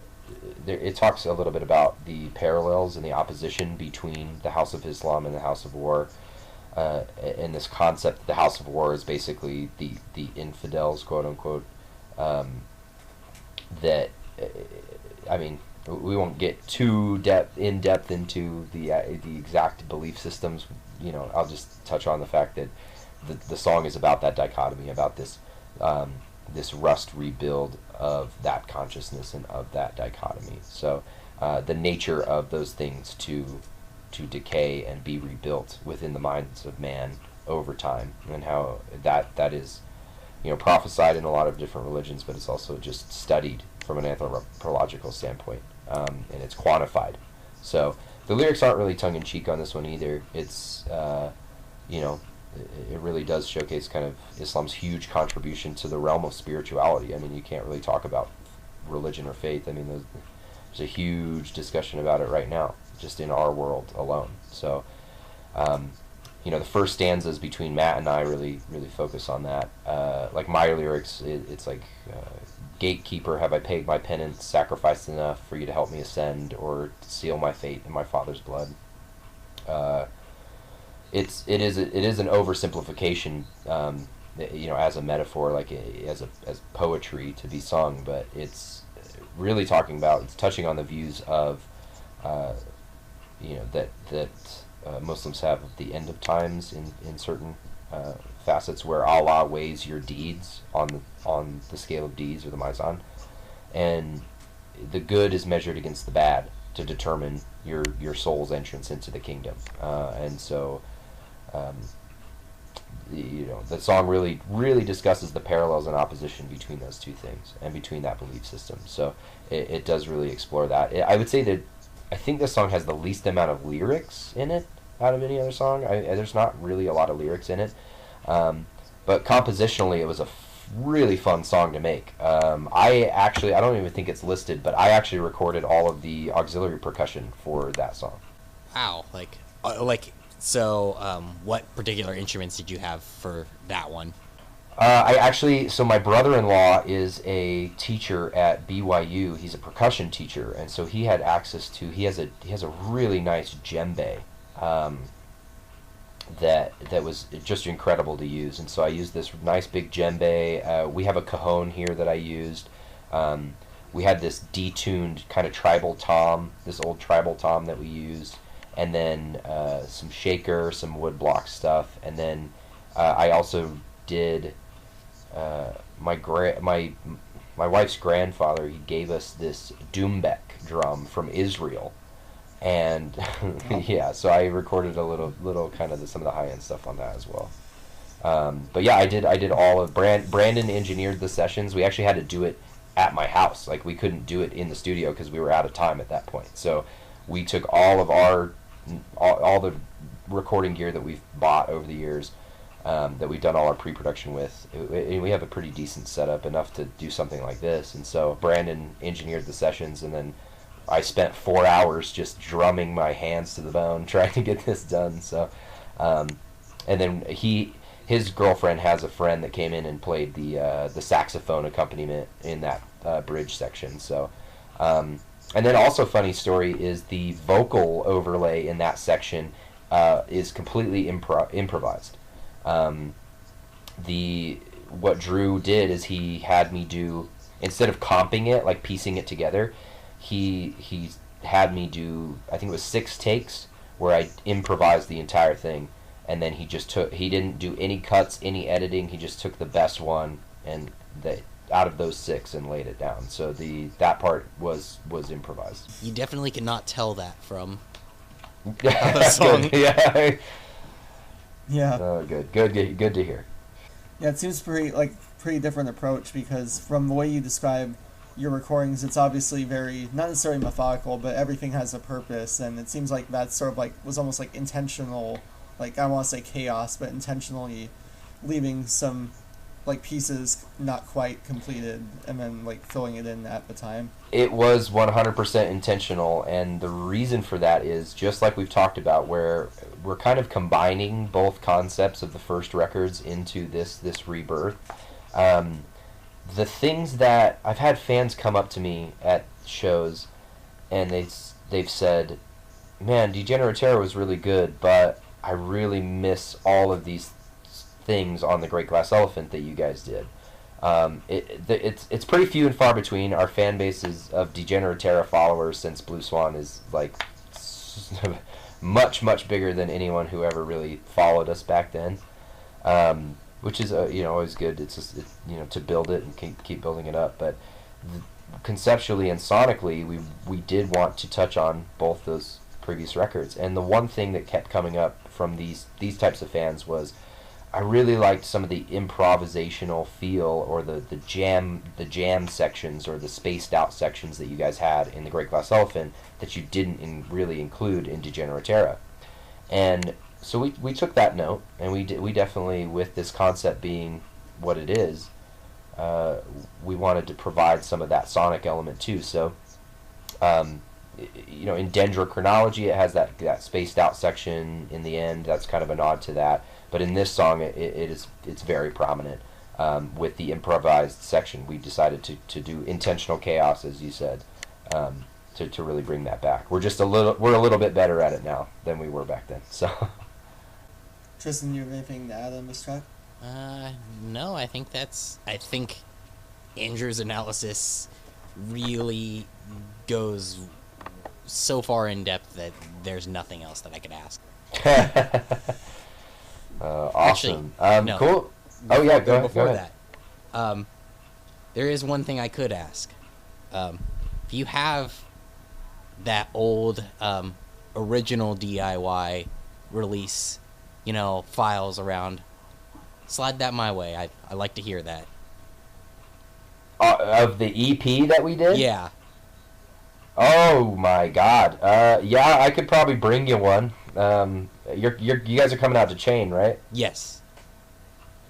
it talks a little bit about the parallels and the opposition between the House of Islam and the House of War. And this concept, the House of War, is basically the infidels, quote unquote. That we won't get too in depth into the exact belief systems. I'll just touch on the fact that the song is about that dichotomy, about this rust rebuild of that consciousness and of that dichotomy. So the nature of those things to decay and be rebuilt within the minds of man over time, and how that is prophesied in a lot of different religions, but it's also just studied from an anthropological standpoint, and it's quantified. So the lyrics aren't really tongue-in-cheek on this one either. It's you know, it really does showcase kind of Islam's huge contribution to the realm of spirituality. I mean, you can't really talk about religion or faith. I mean, there's a huge discussion about it right now, just in our world alone. So, you know, the first stanzas between Matt and I really focus on that. Like my lyrics, it's like, gatekeeper, have I paid my penance, sacrificed enough for you to help me ascend, or to seal my fate in my father's blood. It is an oversimplification, you know, as a metaphor, like as poetry to be sung, but it's really it's touching on the views of, you know, that Muslims have of the end of times in certain facets, where Allah weighs your deeds on the scale of deeds, or the mizan, and the good is measured against the bad to determine your soul's entrance into the kingdom. And so, you know, the song really discusses the parallels and opposition between those two things and between that belief system. So it does really explore that. I would say that I think this song has the least amount of lyrics in it out of any other song. There's not really a lot of lyrics in it, but compositionally it was a really fun song to make. I don't even think it's listed, but I actually recorded all of the auxiliary percussion for that song. Wow, so what particular instruments did you have for that one? So my brother-in-law is a teacher at BYU. He's a percussion teacher, and so he had access to. He has a really nice djembe, that was just incredible to use. And so I used this nice big djembe. We have a cajon here that I used. We had this detuned kind of tribal tom, this old tribal tom that we used, and then some shaker, some wood block stuff, and then I also did. My wife's grandfather, he gave us this doumbek drum from Israel, and yeah, so I recorded a little kind of some of the high end stuff on that as well. But yeah, I did all of Brandon engineered the sessions. We actually had to do it at my house. Like, we couldn't do it in the studio because we were out of time at that point. So we took all of all the recording gear that we've bought over the years, that we've done all our pre-production with. We have a pretty decent setup, enough to do something like this. And so Brandon engineered the sessions, and then I spent 4 hours just drumming my hands to the bone trying to get this done. So, and then his girlfriend has a friend that came in and played the saxophone accompaniment in that bridge section. So, and then also, funny story is the vocal overlay in that section is completely improvised. What Drew did is he had me do, instead of comping it, like piecing it together, he had me do, I think it was 6 takes where I improvised the entire thing, and then he didn't do any cuts, any editing. He just took the best one and out of those 6 and laid it down. So that part was improvised. You definitely cannot tell that from the song. Yeah. Yeah. Oh, good to hear. Yeah, it seems pretty different approach, because from the way you describe your recordings, it's obviously very, not necessarily methodical, but everything has a purpose, and it seems like that sort of was almost like intentional, like, I don't want to say chaos, but intentionally leaving some pieces not quite completed and then filling it in at the time. It was 100% intentional, and the reason for that is, just like we've talked about, where we're kind of combining both concepts of the first records into this rebirth. The things that I've had fans come up to me at shows, and they've said, "Man, Degeneratera was really good, but I really miss all of these things on the Great Glass Elephant that you guys did." It's pretty few and far between. Our fan base of Degeneratera followers since Blue Swan is much bigger than anyone who ever really followed us back then, which is always good. It's just to build it and keep building it up. But conceptually and sonically, we did want to touch on both those previous records. And the one thing that kept coming up from these types of fans was, I really liked some of the improvisational feel, or the jam sections, or the spaced out sections that you guys had in the Great Glass Elephant that you didn't really include in Degeneratera. And so we took that note, and we definitely, with this concept being what it is, we wanted to provide some of that sonic element too. So, in dendrochronology, it has that spaced out section in the end. That's kind of a nod to that. But in this song, it's very prominent. With the improvised section, we decided to do intentional chaos, as you said, to really bring that back. We're a little bit better at it now than we were back then. So, Trystan, you have anything to add on this track? No, I think Andrew's analysis really goes so far in depth that there's nothing else that I could ask. Awesome. Actually, no. Cool. Oh yeah, go ahead. Before that, there is one thing I could ask. If you have that old original DIY release, files around, slide that my way. I like to hear that. Of the EP that we did? Yeah. Oh my God. Yeah, I could probably bring you one. You guys are coming out to Chain, right? Yes.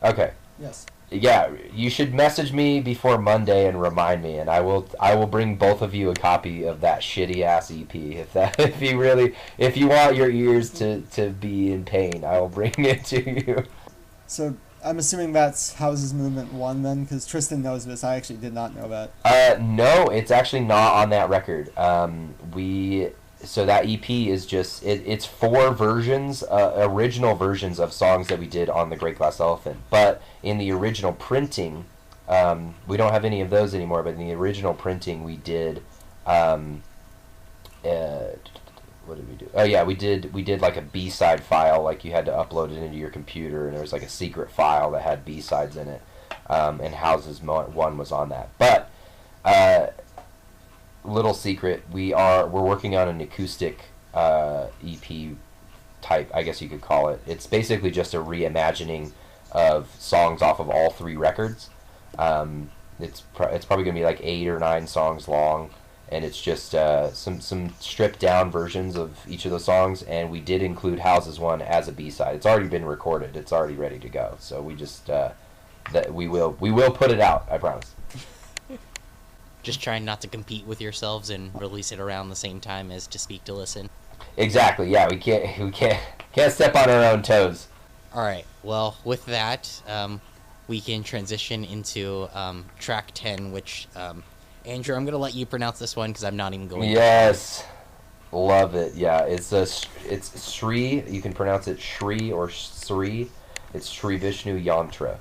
Okay. Yes. Yeah, you should message me before Monday and remind me, and I will bring both of you a copy of that shitty ass EP. If you want your ears to be in pain, I will bring it to you. So I'm assuming that's Houses Movement 1 then, because Trystan knows this. I actually did not know that. No, it's actually not on that record. So that EP is just it's 4 versions, original versions of songs that we did on the Great Glass Elephant. But in the original printing, we don't have any of those anymore. But in the original printing, we did. What did we do? Oh yeah, we did like a B-side file, like you had to upload it into your computer, and there was like a secret file that had B-sides in it, and Houses 1 was on that. But little secret, we're working on an acoustic EP type, I guess you could call it. It's basically just a reimagining of songs off of all 3 records. It's probably gonna be like 8 or 9 songs long. And it's just some stripped down versions of each of the songs, and we did include Houses 1 as a B-side. It's already been recorded. It's already ready to go. So we just we will put it out. I promise. Just trying not to compete with yourselves and release it around the same time as To Speak to Listen. Exactly. Yeah, we can't step on our own toes. All right. Well, with that, we can transition into track 10, which. Andrew, I'm going to let you pronounce this one because I'm not even going Yes. Love it. Yeah, it's Sri. You can pronounce it Shri or Sri. It's Sri Vishnu Yantra.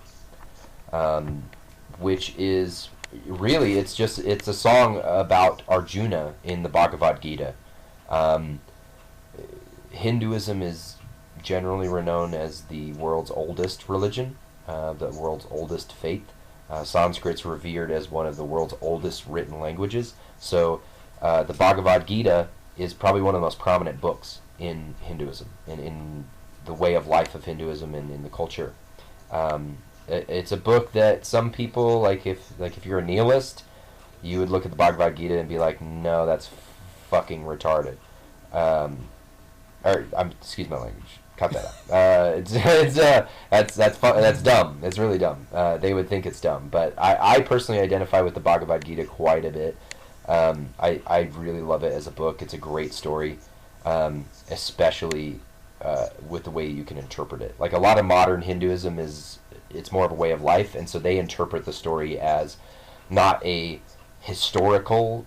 Which is really, it's a song about Arjuna in the Bhagavad Gita. Hinduism is generally renowned as the world's oldest religion, the world's oldest faith. Sanskrit's revered as one of the world's oldest written languages. So the Bhagavad Gita is probably one of the most prominent books in Hinduism, in the way of life of Hinduism and in the culture. It's a book that some people, like if you're a nihilist, you would look at the Bhagavad Gita and be like, no, that's fucking retarded. Excuse my language. Cut that out. That's dumb. It's really dumb. They would think it's dumb, but I personally identify with the Bhagavad Gita quite a bit. I really love it as a book. It's a great story, especially with the way you can interpret it. Like a lot of modern Hinduism it's more of a way of life, and so they interpret the story as not a historical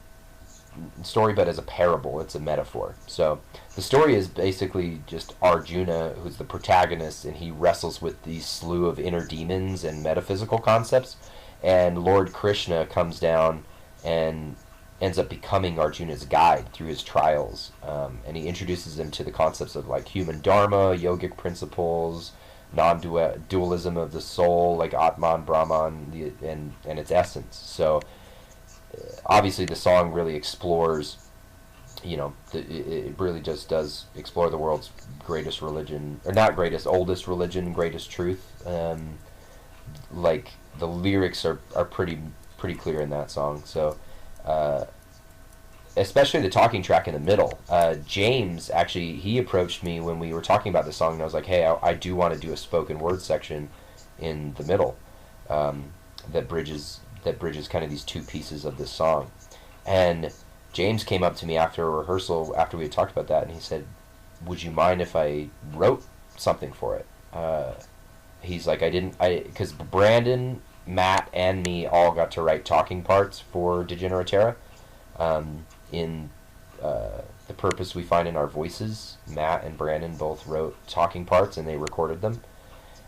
story, but as a parable. It's a metaphor. So the story is basically just Arjuna, who's the protagonist, and he wrestles with these slew of inner demons and metaphysical concepts, and Lord Krishna comes down and ends up becoming Arjuna's guide through his trials, and he introduces him to the concepts of like human dharma, yogic principles, non-dualism of the soul, like Atman, Brahman, and its essence. So obviously the song really explores, it really just does explore the world's greatest religion, or not greatest, oldest religion, greatest truth. Like the lyrics are pretty clear in that song. So especially the talking track in the middle. James, actually, he approached me when we were talking about this song, and I was like, hey, I do want to do a spoken word section in the middle, that bridges kind of these two pieces of this song. And James came up to me after a rehearsal, after we had talked about that, and he said, would you mind if I wrote something for it? He's like, because Brandon, Matt, and me all got to write talking parts for Degeneratera. In The Purpose We Find in Our Voices, Matt and Brandon both wrote talking parts, and they recorded them.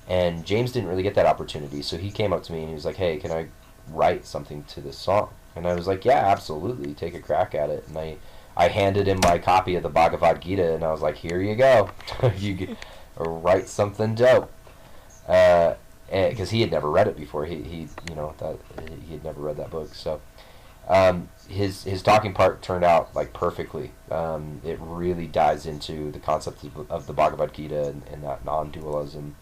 And James didn't really get that opportunity, so he came up to me and he was like, hey, can I write something to this song? And I was like, yeah, absolutely, take a crack at it. And I handed him my copy of the Bhagavad Gita, and I was like, here you go. You write something dope. Because he had never read it before. He had never read that book. So his talking part turned out like perfectly. It really dives into the concept of the Bhagavad Gita and that non-dualism.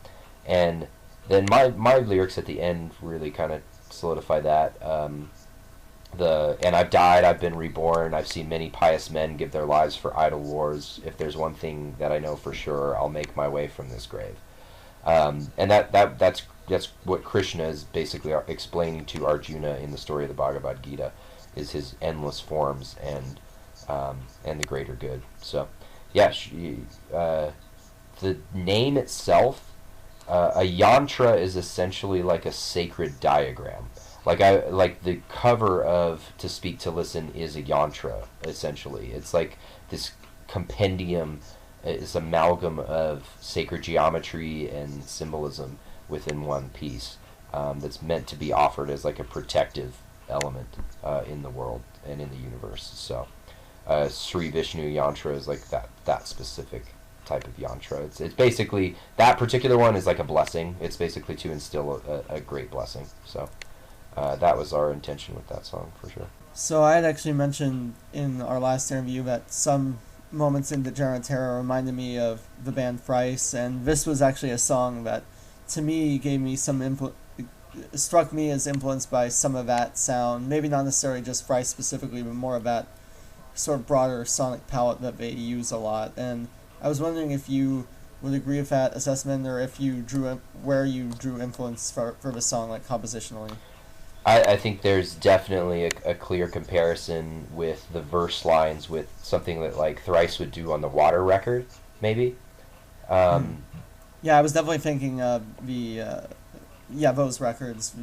And then my lyrics at the end really kind of solidify that. And I've died, I've been reborn, I've seen many pious men give their lives for idle wars. If there's one thing that I know for sure, I'll make my way from this grave. And that's what Krishna is basically explaining to Arjuna in the story of the Bhagavad Gita, is his endless forms and the greater good. So, yeah, the name itself, a yantra is essentially like a sacred diagram. Like the cover of To Speak to Listen is a yantra, essentially. It's like this compendium, this amalgam of sacred geometry and symbolism within one piece, that's meant to be offered as like a protective element in the world and in the universe. So Sri Vishnu yantra is like that specific type of yantra. It's basically, that particular one is like a blessing. It's basically to instill a great blessing. So that was our intention with that song, for sure. So I had actually mentioned in our last interview that some moments in Degeneratera reminded me of the band Thrice, and this was actually a song that, to me, gave me some struck me as influenced by some of that sound. Maybe not necessarily just Thrice specifically, but more of that sort of broader sonic palette that they use a lot. And I was wondering if you would agree with that assessment, or if you where you drew influence for the song, like compositionally. I think there's definitely a clear comparison with the verse lines with something that like Thrice would do on the Water record, maybe. Yeah, I was definitely thinking of those records.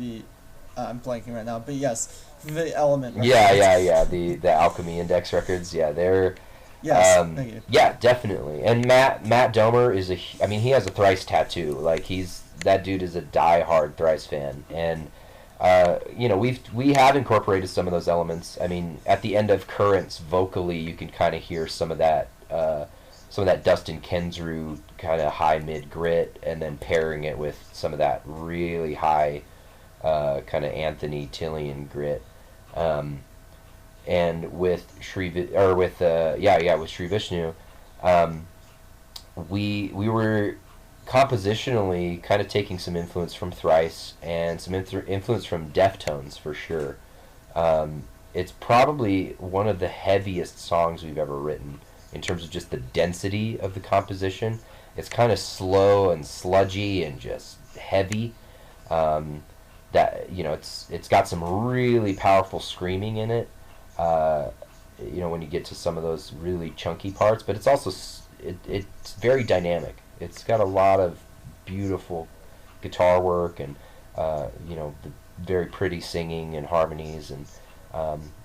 I'm blanking right now, but yes, the Element records. Yeah. The Alchemy Index records. Yeah, they're. Yes, thank you. Yeah, definitely. And Matt Domer he has a Thrice tattoo. Like that dude is a die-hard Thrice fan, and. We have incorporated some of those elements. I mean, at the end of Currents, vocally, you can kind of hear some of that Dustin Kensrue kind of high mid grit, and then pairing it with some of that really high kind of Anthony Tillian grit. And with Sri Vishnu, we were compositionally kind of taking some influence from Thrice and some influence from Deftones, for sure. It's probably one of the heaviest songs we've ever written in terms of just the density of the composition. It's kind of slow and sludgy and just heavy. It's got some really powerful screaming in it, when you get to some of those really chunky parts, but it's also it's very dynamic. It's got a lot of beautiful guitar work and the very pretty singing and harmonies, and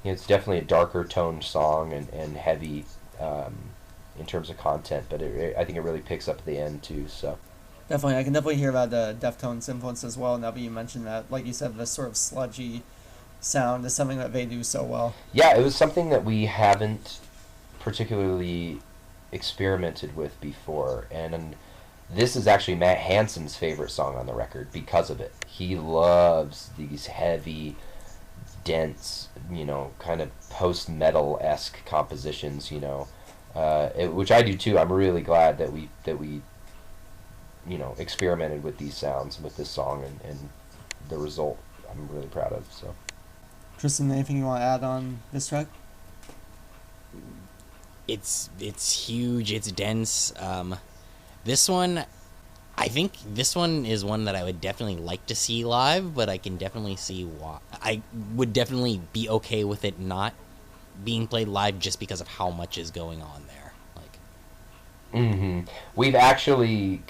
it's definitely a darker toned song and heavy in terms of content, but I think it really picks up at the end too. So definitely, I can definitely hear about the Deftones influence as well. Now that you mentioned that, like you said, the sort of sludgy sound is something that they do so well. Yeah, it was something that we haven't particularly experimented with before, and this is actually Matt Hansen's favorite song on the record because of it. He loves these heavy, dense, kind of post-metal-esque compositions, which I do too. I'm really glad that we experimented with these sounds with this song, and the result I'm really proud of. So, Trystan, anything you want to add on this track? It's huge. It's dense. This one, I think this one is one that I would definitely like to see live, but I can definitely see why. I would definitely be okay with it not being played live just because of how much is going on there. Like, We've actually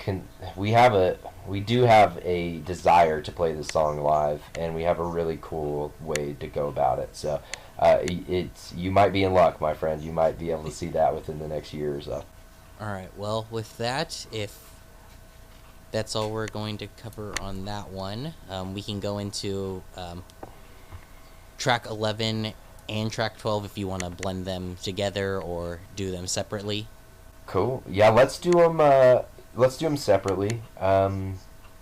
we do have a desire to play the song live, and we have a really cool way to go about it. So, it's you might be in luck, my friend. You might be able to see that within the next year or so. all right. Well, with that, if that's all we're going to cover on that one, we can go into track 11 and track 12 if you want to blend them together or do them separately. Cool. Yeah, let's do them. Let's do them separately.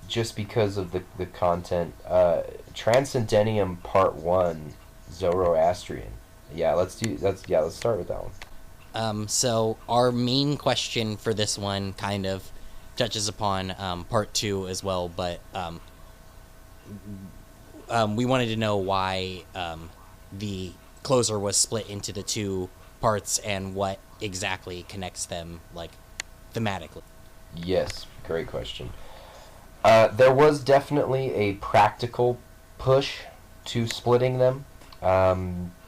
Just because of the content. Transcendenium Part 1, Zoroastrian. Yeah, let's start with that one. So our main question for this one kind of touches upon part 2 as well, but we wanted to know why the closer was split into the two parts and what exactly connects them, like, thematically. Yes, great question. There was definitely a practical push to splitting them.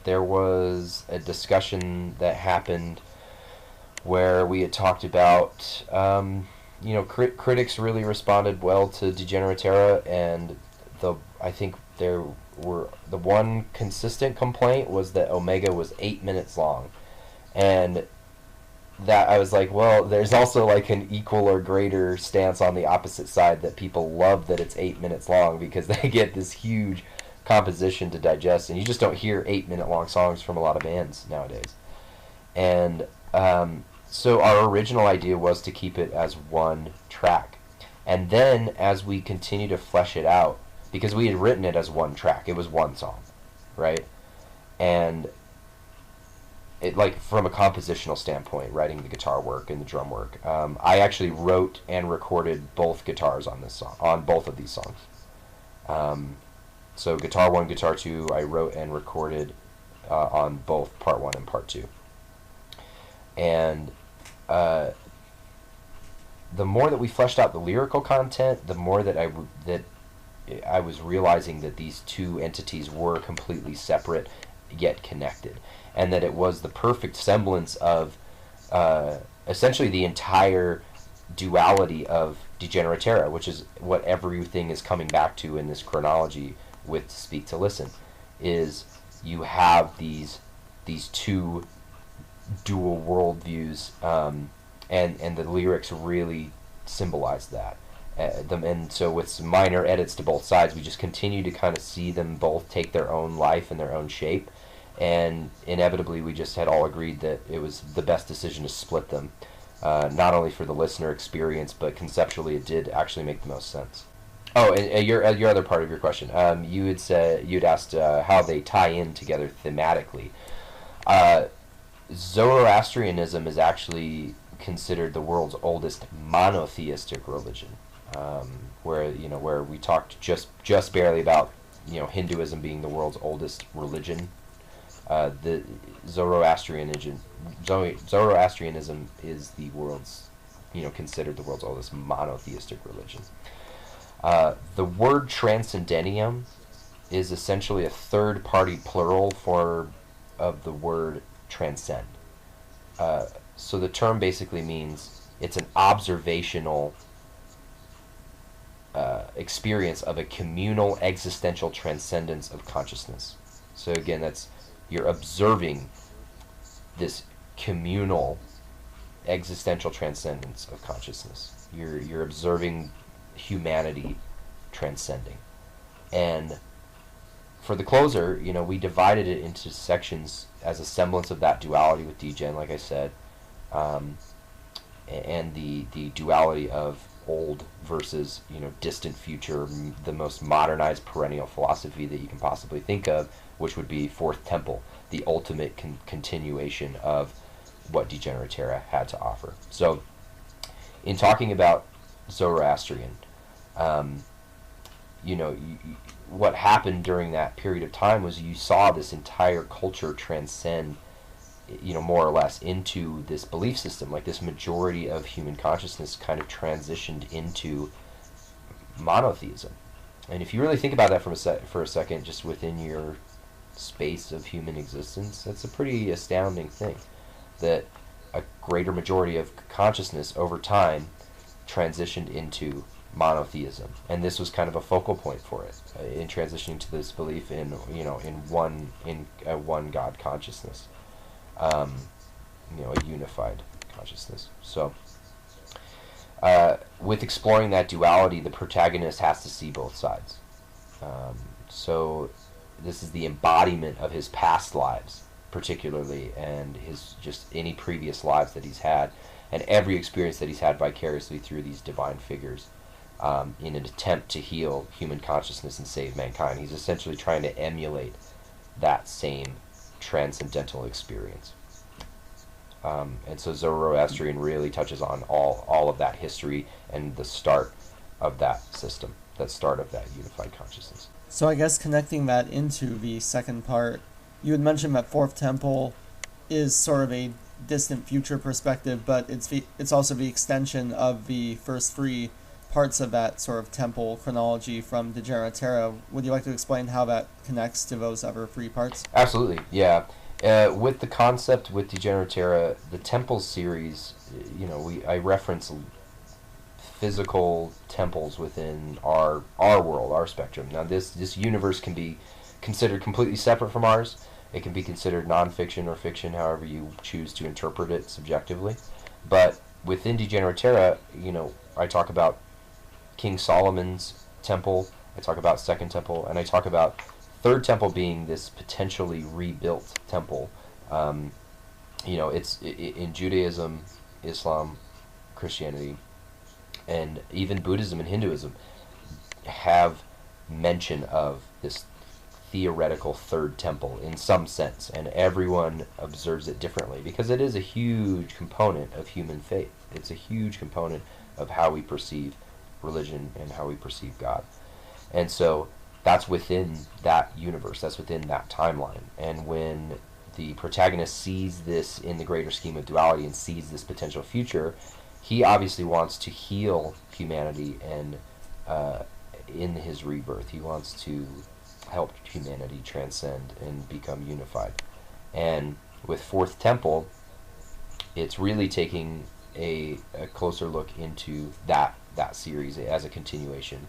There was a discussion that happened where we had talked about, critics really responded well to Degeneratera, and I think there were the one consistent complaint was that Omega was 8 minutes long, and that I was like, well, there's also like an equal or greater stance on the opposite side that people love that it's 8 minutes long because they get this huge composition to digest, and you just don't hear 8 minute long songs from a lot of bands nowadays. And so our original idea was to keep it as one track, and then as we continue to flesh it out, because we had written it as one track, it was one song, right? And it, like, from a compositional standpoint, writing the guitar work and the drum work, I actually wrote and recorded both guitars on this song, on both of these songs. So guitar 1, guitar 2, I wrote and recorded on both part 1 and part 2. And the more that we fleshed out the lyrical content, the more that I was realizing that these two entities were completely separate yet connected, and that it was the perfect semblance of essentially the entire duality of Degeneratera, which is what everything is coming back to in this chronology with Speak to Listen, is you have these two dual worldviews, and the lyrics really symbolize that. And so with some minor edits to both sides, we just continue to kind of see them both take their own life and their own shape, and inevitably we just had all agreed that it was the best decision to split them, not only for the listener experience, but conceptually it did actually make the most sense. Oh, and your other part of your question, you'd asked how they tie in together thematically. Zoroastrianism is actually considered the world's oldest monotheistic religion, where we talked just barely about Hinduism being the world's oldest religion. The Zoroastrianism is the world's considered the world's oldest monotheistic religion. The word transcendenium is essentially a third-party plural of the word transcend. So the term basically means it's an observational experience of a communal existential transcendence of consciousness. So again, you're observing this communal existential transcendence of consciousness. You're observing humanity transcending. And for the closer, we divided it into sections as a semblance of that duality with Degen, like I said, and the duality of old versus distant future, the most modernized perennial philosophy that you can possibly think of, which would be Fourth Temple, the ultimate continuation of what Degeneratera had to offer. So, in talking about Zoroastrian, what happened during that period of time was you saw this entire culture transcend more or less into this belief system. Like, this majority of human consciousness kind of transitioned into monotheism. And if you really think about that for a second, just within your space of human existence, that's a pretty astounding thing, that a greater majority of consciousness over time transitioned into monotheism, and this was kind of a focal point for it, in transitioning to this belief in a one God consciousness, a unified consciousness. So with exploring that duality, the protagonist has to see both sides. So this is the embodiment of his past lives, particularly, and his just any previous lives that he's had, and every experience that he's had vicariously through these divine figures, in an attempt to heal human consciousness and save mankind. He's essentially trying to emulate that same transcendental experience. And so Zoroastrian really touches on all of that history and the start of that system, that start of that unified consciousness. So I guess connecting that into the second part, you had mentioned that Fourth Temple is sort of a distant future perspective, but it's also the extension of the first three parts of that sort of temple chronology from Degeneraterra. Would you like to explain how that connects to those other three parts? Absolutely, yeah. With the concept with Degeneraterra, the Temples series, I reference physical temples within our world, our spectrum. Now, this universe can be considered completely separate from ours. It can be considered non-fiction or fiction, however you choose to interpret it subjectively. But within Degeneraterra, I talk about King Solomon's temple, I talk about Second Temple, and I talk about Third Temple being this potentially rebuilt temple. It's in Judaism, Islam, Christianity, and even Buddhism and Hinduism have mention of this theoretical third temple in some sense, and everyone observes it differently because it is a huge component of human faith. It's a huge component of how we perceive religion and how we perceive God. And so that's within that universe, that's within that timeline. And when the protagonist sees this in the greater scheme of duality and sees this potential future, he obviously wants to heal humanity, and in his rebirth he wants to help humanity transcend and become unified. And with Fourth Temple, it's really taking a closer look into that series as a continuation,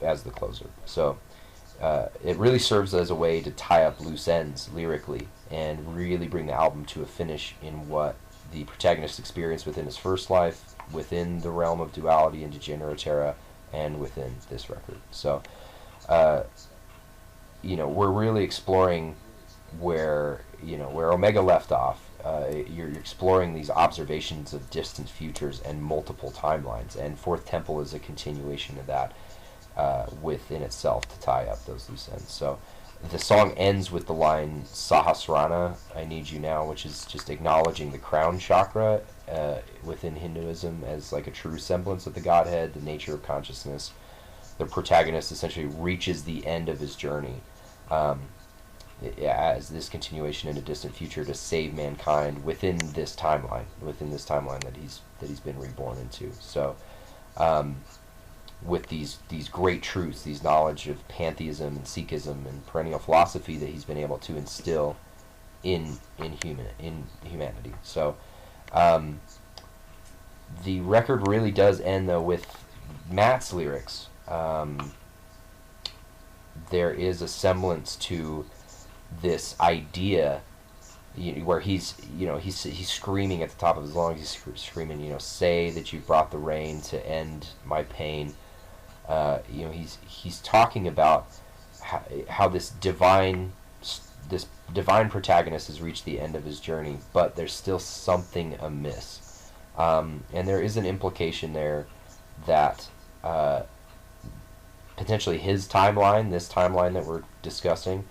as the closer. So it really serves as a way to tie up loose ends lyrically and really bring the album to a finish in what the protagonist experienced within his first life, within the realm of duality and Degeneraterra, and within this record. So we're really exploring where Omega left off. You're exploring these observations of distant futures and multiple timelines, and Fourth Temple is a continuation of that within itself to tie up those loose ends. So the song ends with the line Sahasrana, I need you now, which is just acknowledging the crown chakra within Hinduism as like a true semblance of the Godhead, the nature of consciousness. The protagonist essentially reaches the end of his journey as this continuation in a distant future to save mankind within this timeline that he's been reborn into. So with these great truths, these knowledge of pantheism and Sikhism and perennial philosophy that he's been able to instill in humanity. So the record really does end though with Matt's lyrics. There is a semblance to this idea where he's screaming at the top of his lungs. He's screaming, say that you brought the rain to end my pain. He's talking about how this divine protagonist has reached the end of his journey, but there's still something amiss, and there is an implication there that potentially his timeline, this timeline that we're discussing,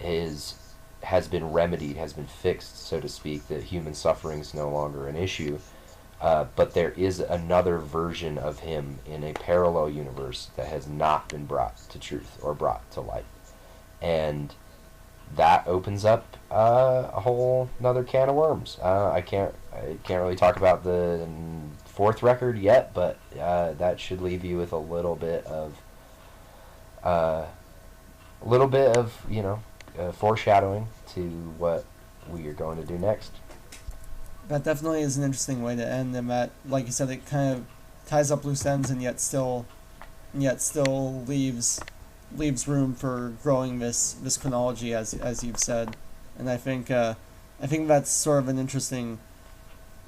has been remedied, has been fixed, so to speak, that human suffering is no longer an issue. But there is another version of him in a parallel universe that has not been brought to truth or brought to light. And that opens up a whole another can of worms. I can't really talk about the fourth record yet, but that should leave you with a uh, little bit of foreshadowing to what we are going to do next. That definitely is an interesting way to end, and that, like you said, it kind of ties up loose ends, and yet still leaves room for growing this chronology, as you've said. And I think that's sort of an interesting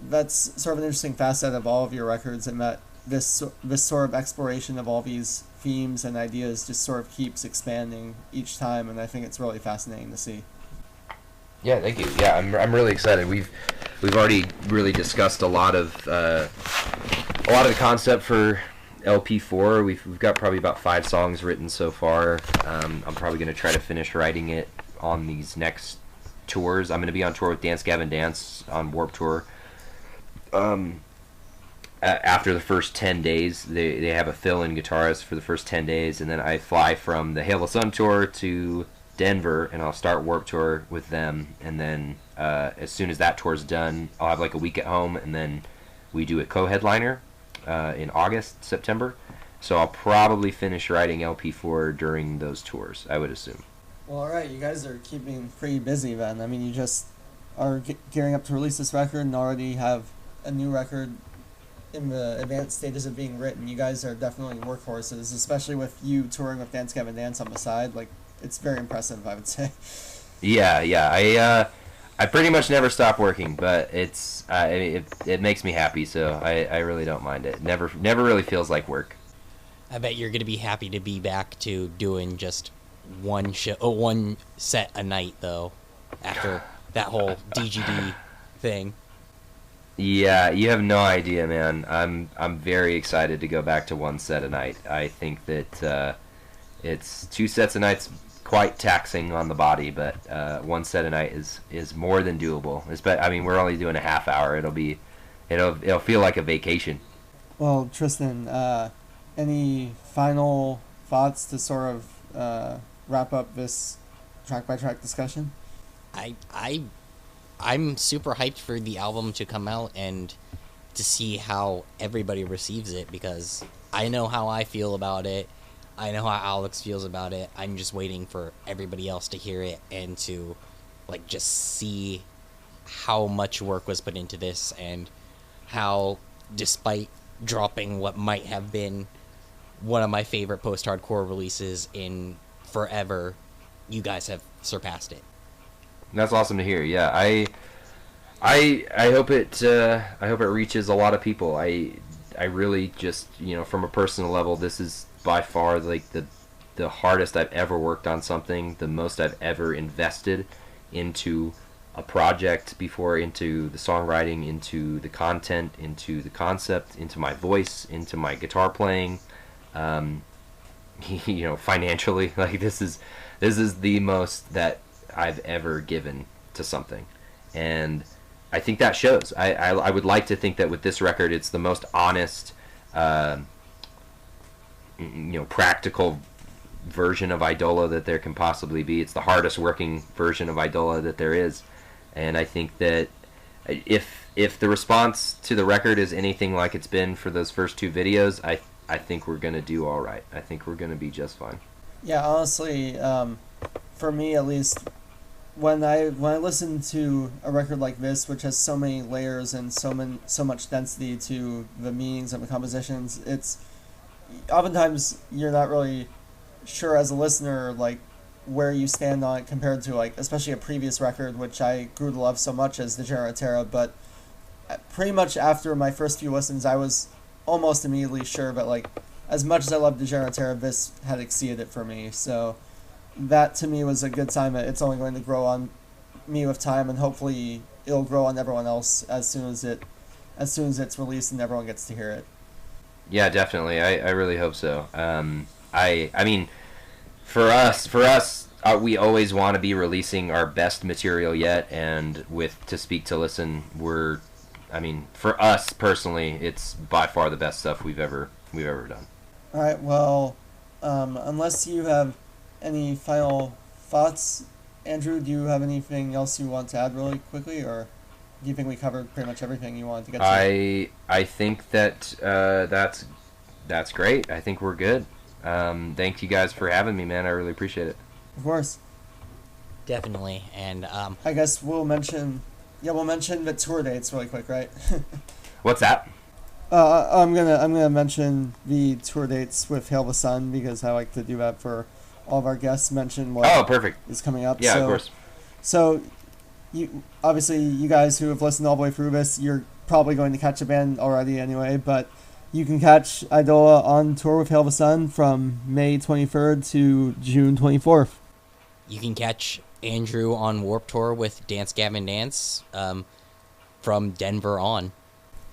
facet of all of your records, and that this sort of exploration of all these themes and ideas just sort of keeps expanding each time, and I think it's really fascinating to see. Yeah, thank you. Yeah, I'm really excited. We've already really discussed a lot of the concept for LP4. We've got probably about 5 songs written so far. I'm probably going to try to finish writing it on these next tours. I'm going to be on tour with Dance Gavin Dance on Warped Tour. After the first 10 days, they have a fill-in guitarist for the first 10 days, and then I fly from the Hail the Sun tour to Denver, and I'll start Warped Tour with them, and then as soon as that tour's done, I'll have like a week at home, and then we do a co-headliner in August, September. So I'll probably finish writing LP4 during those tours, I would assume. Well, all right, you guys are keeping pretty busy then. I mean, you just are gearing up to release this record and already have a new record in the advanced stages of being written. You guys are definitely workhorses, especially with you touring with Dance Gavin Dance on the side. Like, it's very impressive, I would say. Yeah. I pretty much never stop working, but it makes me happy, so I really don't mind it. Never really feels like work. I bet you're gonna be happy to be back to doing just one set a night though, after that whole DGD thing. Yeah, you have no idea, man. I'm very excited to go back to one set a night. I think that it's 2 sets a night's quite taxing on the body, but one set a night is more than doable. I mean, we're only doing a half hour. It'll feel like a vacation. Well, Trystan, any final thoughts to sort of wrap up this track by track discussion? I'm super hyped for the album to come out and to see how everybody receives it, because I know how I feel about it. I know how Alex feels about it. I'm just waiting for everybody else to hear it and to just see how much work was put into this, and how, despite dropping what might have been one of my favorite post-hardcore releases in forever, you guys have surpassed it. That's awesome to hear. Yeah, I hope it reaches a lot of people. I really just, from a personal level, this is by far the hardest I've ever worked on something, the most I've ever invested into a project before, into the songwriting, into the content, into the concept, into my voice, into my guitar playing. Financially, this is the most that I've ever given to something, and I think that shows. I would like to think that with this record, it's the most honest, practical version of Eidola that there can possibly be. It's the hardest working version of Eidola that there is, and I think that if the response to the record is anything like it's been for those first 2 videos, I think we're gonna do all right. I think we're gonna be just fine. Yeah, honestly, for me at least, when I listen to a record like this, which has so many layers and so much density to the meanings and the compositions, it's oftentimes you're not really sure as a listener where you stand on it compared to especially a previous record which I grew to love so much as Degeneratera. But pretty much after my first few listens, I was almost immediately sure that as much as I loved Degeneratera, this had exceeded it for me. So that to me was a good sign that it's only going to grow on me with time, and hopefully it'll grow on everyone else as soon as it's released and everyone gets to hear it. Yeah, definitely. I really hope so. I mean, for us, we always want to be releasing our best material yet, and with To Speak to Listen, for us personally, it's by far the best stuff we've ever done. All right. Well, unless you have any final thoughts, Andrew, do you have anything else you want to add really quickly, or do you think we covered pretty much everything you wanted to get to? I think that that's great. I think we're good. Thank you guys for having me, man. I really appreciate it. Of course. Definitely. And I guess we'll mention the tour dates really quick, right? What's that? I'm gonna mention the tour dates with Hail the Sun because I like to do that for all of our guests. Mention what Oh, perfect. is coming up. Yeah, so, of course. So, you guys who have listened all the way through this, you're probably going to catch a band already anyway. But you can catch Eidola on tour with Hail the Sun from May 23rd to June 24th. you can catch Andrew on Warp Tour with Dance Gavin Dance from Denver on.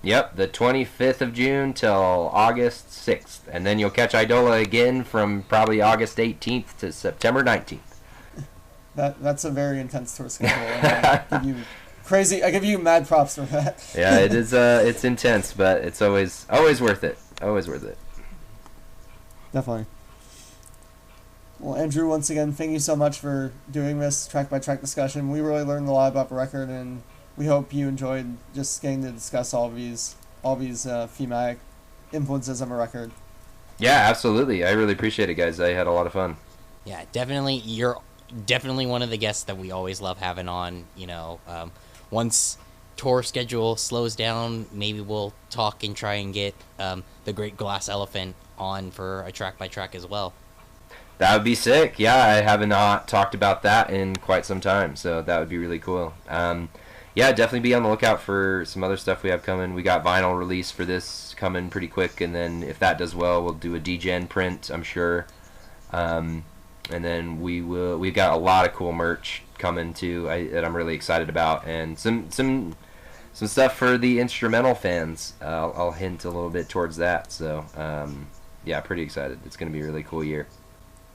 Yep, the 25th of June till August 6th. And then you'll catch Eidola again from probably August 18th to September 19th. That's a very intense tour schedule. And I give you mad props for that. Yeah, it is. It's intense, but it's always worth it. Always worth it. Definitely. Well, Andrew, once again, thank you so much for doing this track-by-track discussion. We really learned a lot about the record, and we hope you enjoyed just getting to discuss all these thematic influences on the record. Yeah, absolutely. I really appreciate it, guys. I had a lot of fun. Yeah, definitely. You're definitely one of the guests that we always love having on. Once tour schedule slows down, maybe we'll talk and try and get the Great Glass Elephant on for a track-by-track as well. That would be sick. Yeah, I have not talked about that in quite some time, so that would be really cool. Yeah, definitely be on the lookout for some other stuff we have coming. We got vinyl release for this coming pretty quick, and then if that does well, we'll do a DGen print, I'm sure. And then we've got a lot of cool merch coming too that I'm really excited about, and some stuff for the instrumental fans. I'll hint a little bit towards that. So yeah, pretty excited. It's going to be a really cool year.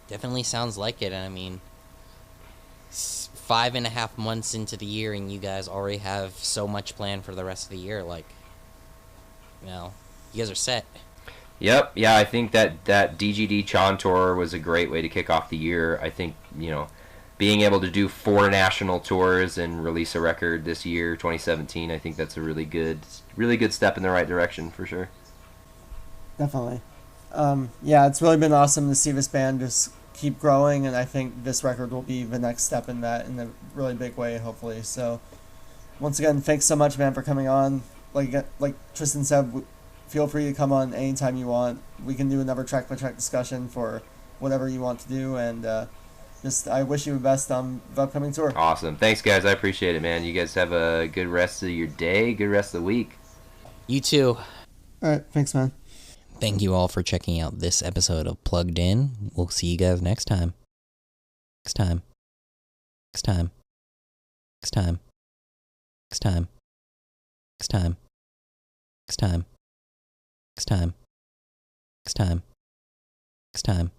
Definitely sounds like it. And I mean, 5.5 months into the year, and you guys already have so much planned for the rest of the year. Like, you guys are set. Yep. Yeah, I think that DGD Chon tour was a great way to kick off the year. I think, being able to do 4 national tours and release a record this year, 2017, I think that's a really good step in the right direction for sure. Definitely. Yeah, it's really been awesome to see this band just keep growing, and I think this record will be the next step in that in a really big way, hopefully. So, once again, thanks so much, man, for coming on. Like Trystan said, feel free to come on anytime you want. We can do another track-by-track discussion for whatever you want to do, and I wish you the best on the upcoming tour. Awesome. Thanks, guys. I appreciate it, man. You guys have a good rest of your day, good rest of the week. You too. All right, thanks, man. Thank you all for checking out this episode of Plugged In. We'll see you guys next time. Next time. Next time. Next time. Next time. Next time. Next time. Next time. Next time. Next time.